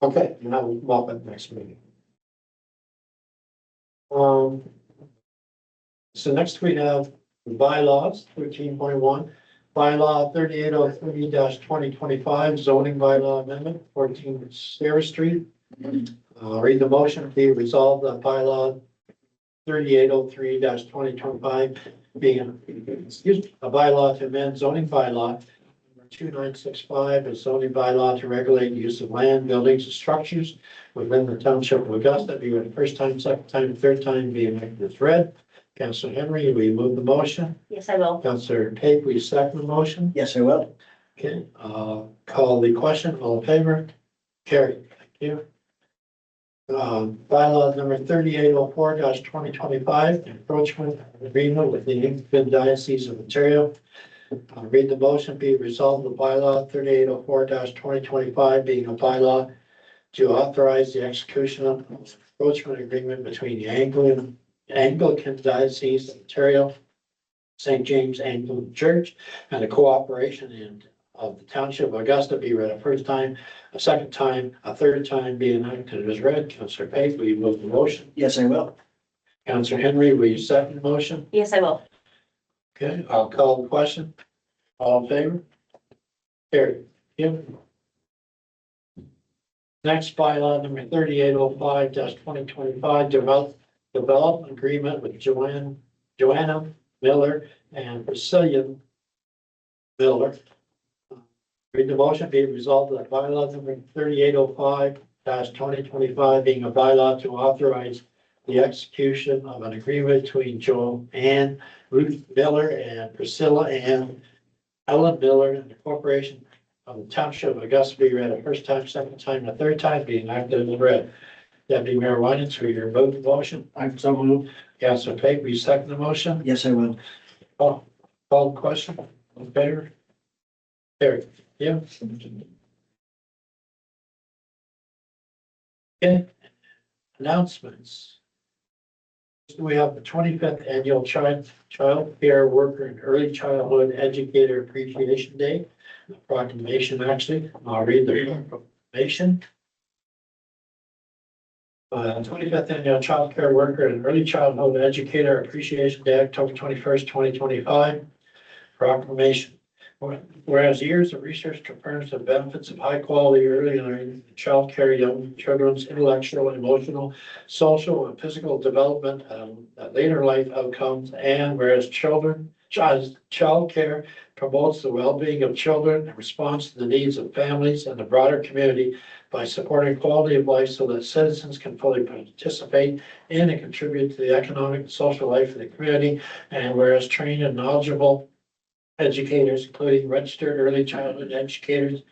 Speaker 1: Okay, now we'll move on to the next meeting. So next we have bylaws, 13.1, bylaw 3803-2025, zoning bylaw amendment, 14 Sarah Street. Read the motion, be resolved that bylaw 3803-2025 being a bylaw to amend zoning bylaw 2965, a zoning bylaw to regulate use of land, buildings, and structures within the township of Augusta, be the first time, second time, third time being as read. Councillor Henry, will you move the motion?
Speaker 6: Yes, I will.
Speaker 1: Councillor Pape, will you second the motion?
Speaker 5: Yes, I will.
Speaker 1: Okay, call the question, all in favor? Carried, thank you. Bylaw number 3804-2025, encroachment agreement with the England Diocese of Ontario. Read the motion, be resolved the bylaw 3804-2025 being a bylaw to authorize the execution of encroachment agreement between the Anglican Diocese of Ontario St. James Anglican Church and the cooperation and of the Township of Augusta be read a first time, a second time, a third time, be enacted as read. Counselor Page, will you move the motion?
Speaker 5: Yes, I will.
Speaker 1: Counselor Henry, will you second the motion?
Speaker 6: Yes, I will.
Speaker 1: Okay, I'll call the question. All in favor? Carried. Kim? Next, bylaw number 3805-2025, develop agreement with Joanna Miller and Priscilla Miller. Read the motion, be it resolved that bylaw number 3805-2025 being a bylaw to authorize the execution of an agreement between Joanne Ruth Miller and Priscilla Ann Ellen Miller and the corporation of the Township of Augusta be read a first time, second time, and a third time, being acted as read. Deputy Mayor Winans, will you move the motion?
Speaker 4: I'm so moved.
Speaker 1: Councilor Pate, will you second the motion?
Speaker 5: Yes, I will.
Speaker 1: Call the question. All in favor? Carried. Yeah. Okay. Announcements. We have the 25th annual Child Care Worker and Early Childhood Educator Appreciation Day. A proclamation, actually. I'll read the proclamation. 25th annual Child Care Worker and Early Childhood Educator Appreciation Day, October 21st, 2025. Proclamation. Whereas years of research confirms the benefits of high quality early learning in child care, young children's intellectual, emotional, social, and physical development, later life outcomes, and whereas child care promotes the well-being of children and responds to the needs of families and the broader community by supporting quality of life so that citizens can fully participate in and contribute to the economic and social life of the community, and whereas trained and knowledgeable educators, including registered early childhood educators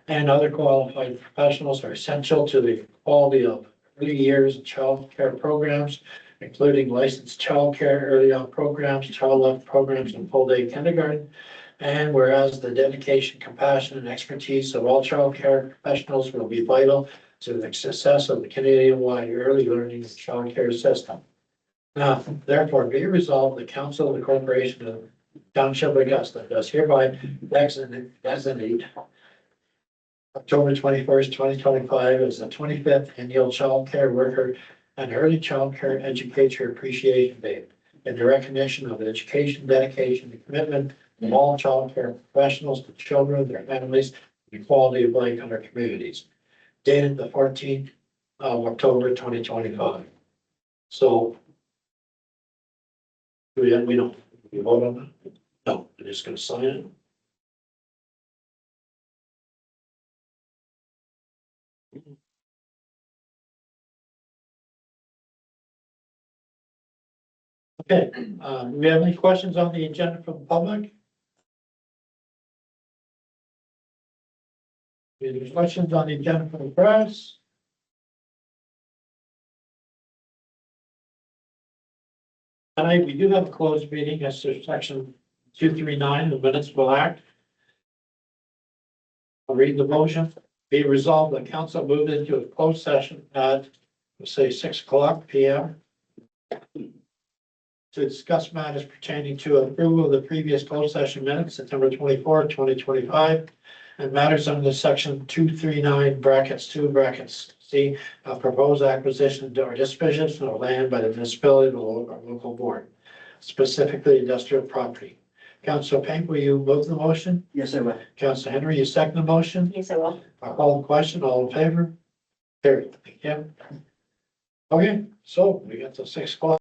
Speaker 1: and other qualified professionals, are essential to the quality of early years child care programs, including licensed child care, early on programs, child love programs, and full day kindergarten. And whereas the dedication, compassion, and expertise of all child care professionals will be vital to the success of the Canadian-wide early learning and child care system. Now, therefore, be resolved, the Council of the Corporation of Township of Augusta does hereby designate October 21st, 2025 as the 25th annual Child Care Worker and Early Child Care Educator Appreciation Day in the recognition of the education, dedication, and commitment of all child care professionals to children, their families, and the quality of life in our communities. Dated the 14th of October, 2025. So we don't, we vote on that? No, I'm just gonna sign it. Okay, do we have any questions on the agenda from the public? Any questions on the agenda from the press? Tonight, we do have a closed meeting, as to section 239, the municipal act. I'll read the motion. Be resolved that council move into a closed session at, let's say, 6:00 PM. To discuss matters pertaining to approval of the previous closed session minutes, September 24th, 2025, and matters under section 239 brackets 2 brackets C, proposed acquisition or disposition of land by the municipality or local board, specifically industrial property. Councilor Pink, will you move the motion?
Speaker 5: Yes, I will.
Speaker 1: Councilor Henry, you second the motion?
Speaker 6: Yes, I will.
Speaker 1: I'll call the question. All in favor? Carried. Thank you. Okay, so we got to 6:00.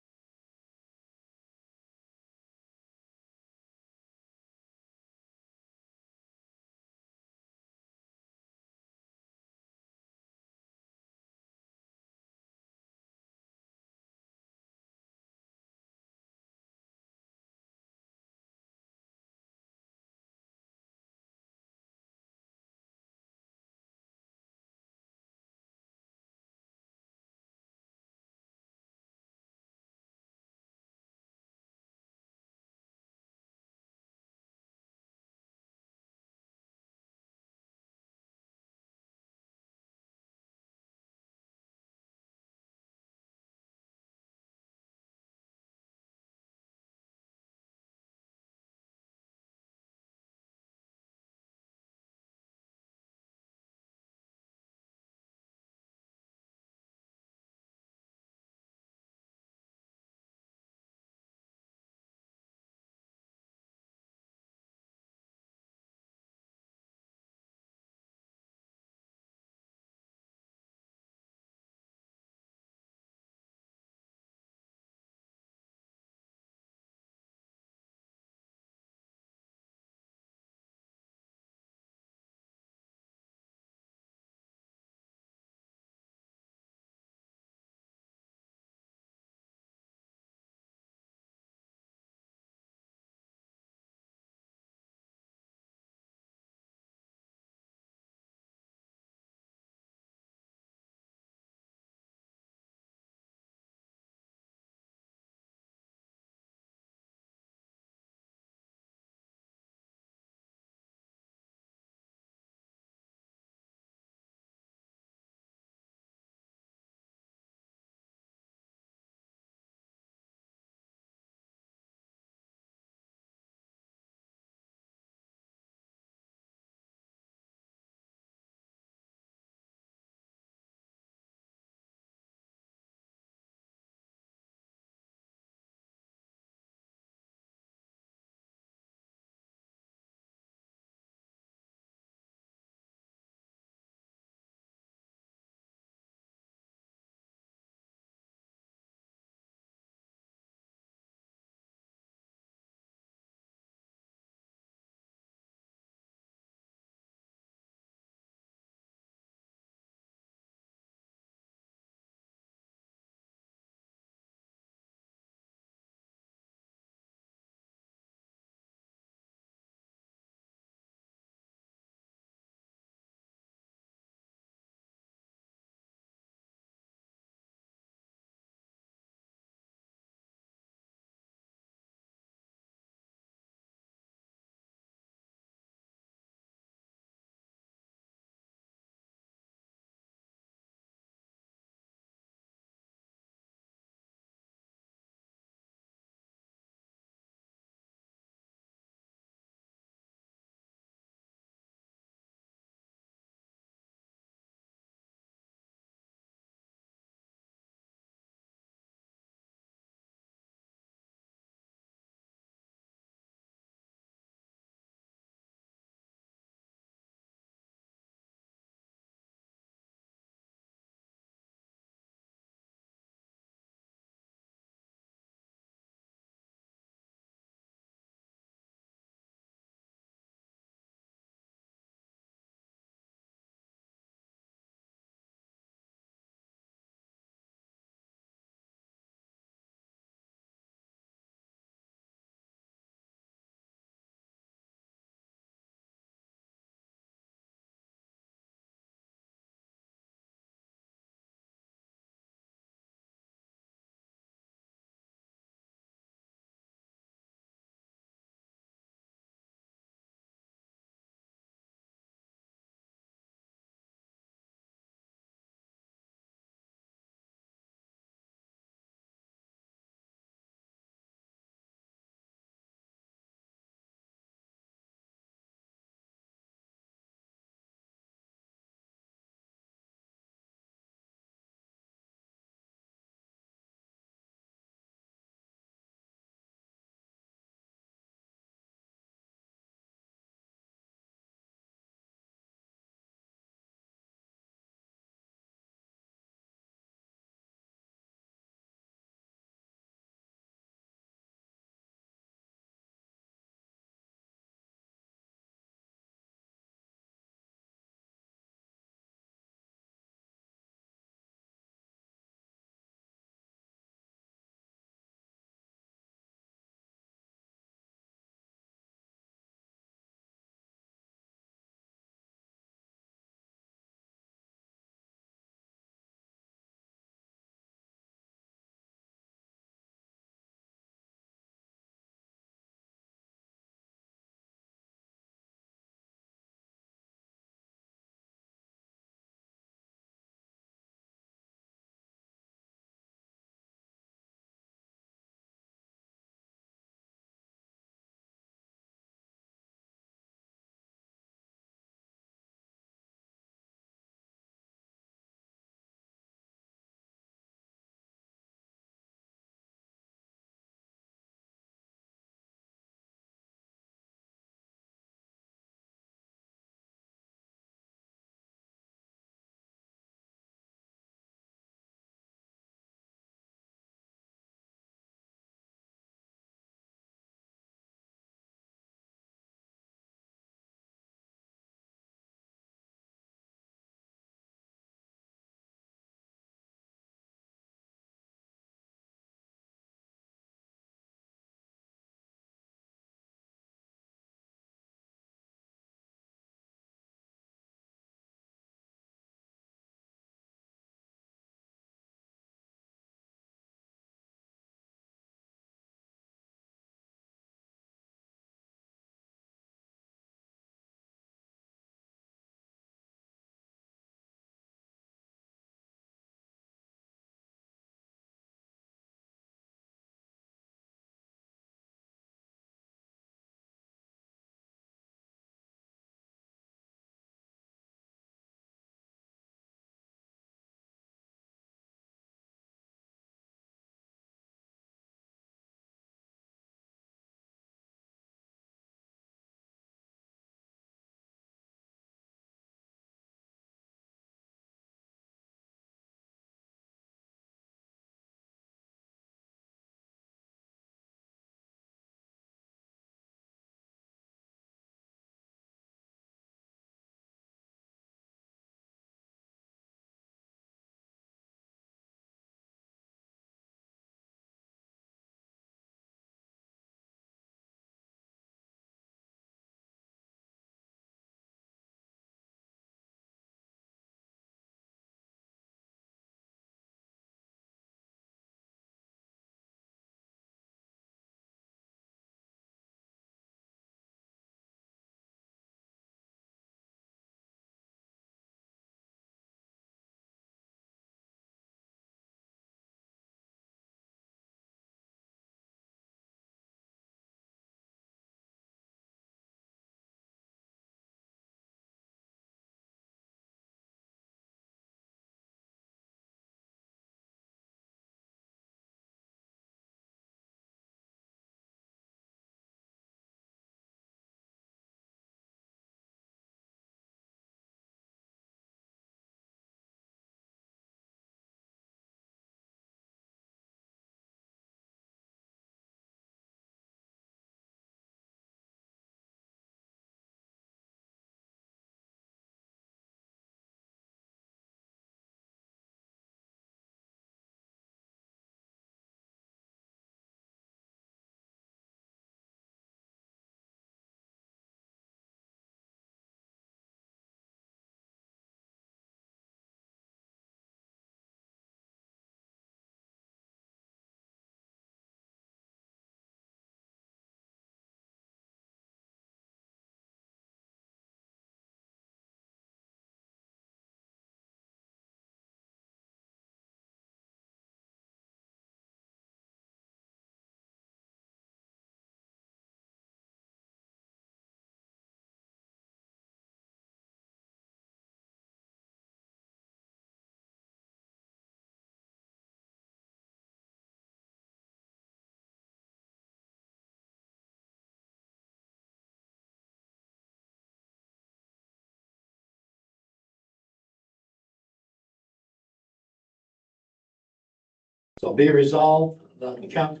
Speaker 1: So be resolved that the county.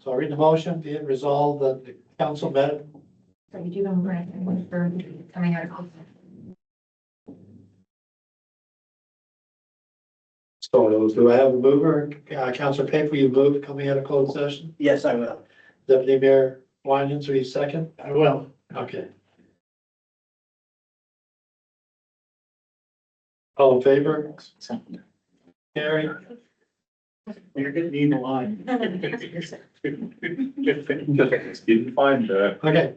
Speaker 1: So read the motion, be it resolved that the council met.
Speaker 2: So you do them right, for coming out of closed session.
Speaker 1: So do I have a mover? Councilor Paper, you move coming out of closed session?
Speaker 5: Yes, I will.
Speaker 1: Deputy Mayor Winans, will you second?
Speaker 4: I will.
Speaker 1: Okay. All in favor? Carrie?
Speaker 4: You're getting evil eye.
Speaker 10: Didn't find,
Speaker 1: Okay.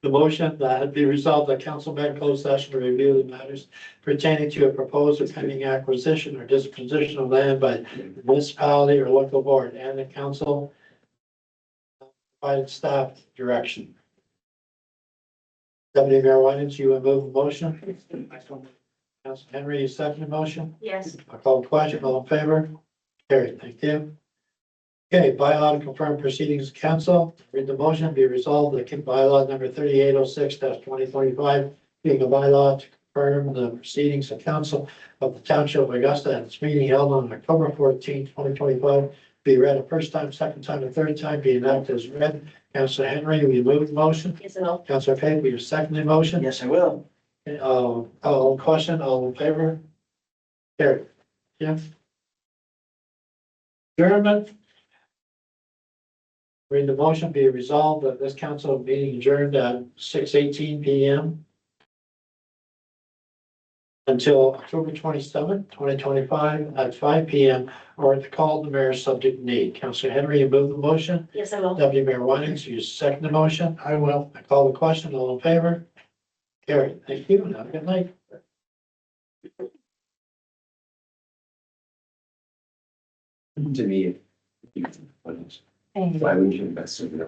Speaker 1: The motion that be resolved that council met in closed session to review the matters pertaining to a proposed or pending acquisition or disposition of land by municipality or local board, and the council provided staff direction. Deputy Mayor Winans, you will move the motion? Council Henry, you second the motion?
Speaker 6: Yes.
Speaker 1: I'll call the question, all in favor? Carried, thank you. Okay, bylaw to confirm proceedings of council. Read the motion, be resolved that bylaw number 3806-2025 being a bylaw to confirm the proceedings of council of the township of Augusta at its meeting held on October 14, 2025, be read a first time, second time, and third time, be enacted as read. Councilor Henry, will you move the motion?
Speaker 6: Yes, I will.
Speaker 1: Councilor Payne, will you second the motion?
Speaker 5: Yes, I will.
Speaker 1: All question, all in favor? Carried. Yeah. Adjournment. Read the motion, be resolved that this council meeting adjourned at 6:18 PM until October 27th, 2025 at 5 PM, or at the call of the mayor's subject need. Councilor Henry, you move the motion.
Speaker 6: Yes, I will.
Speaker 1: Deputy Mayor Winans, you second the motion.
Speaker 4: I will.
Speaker 1: I call the question, all in favor? Carried. Thank you, and have a good night.
Speaker 3: To me,
Speaker 2: Thank you.
Speaker 3: why wouldn't you invest in it?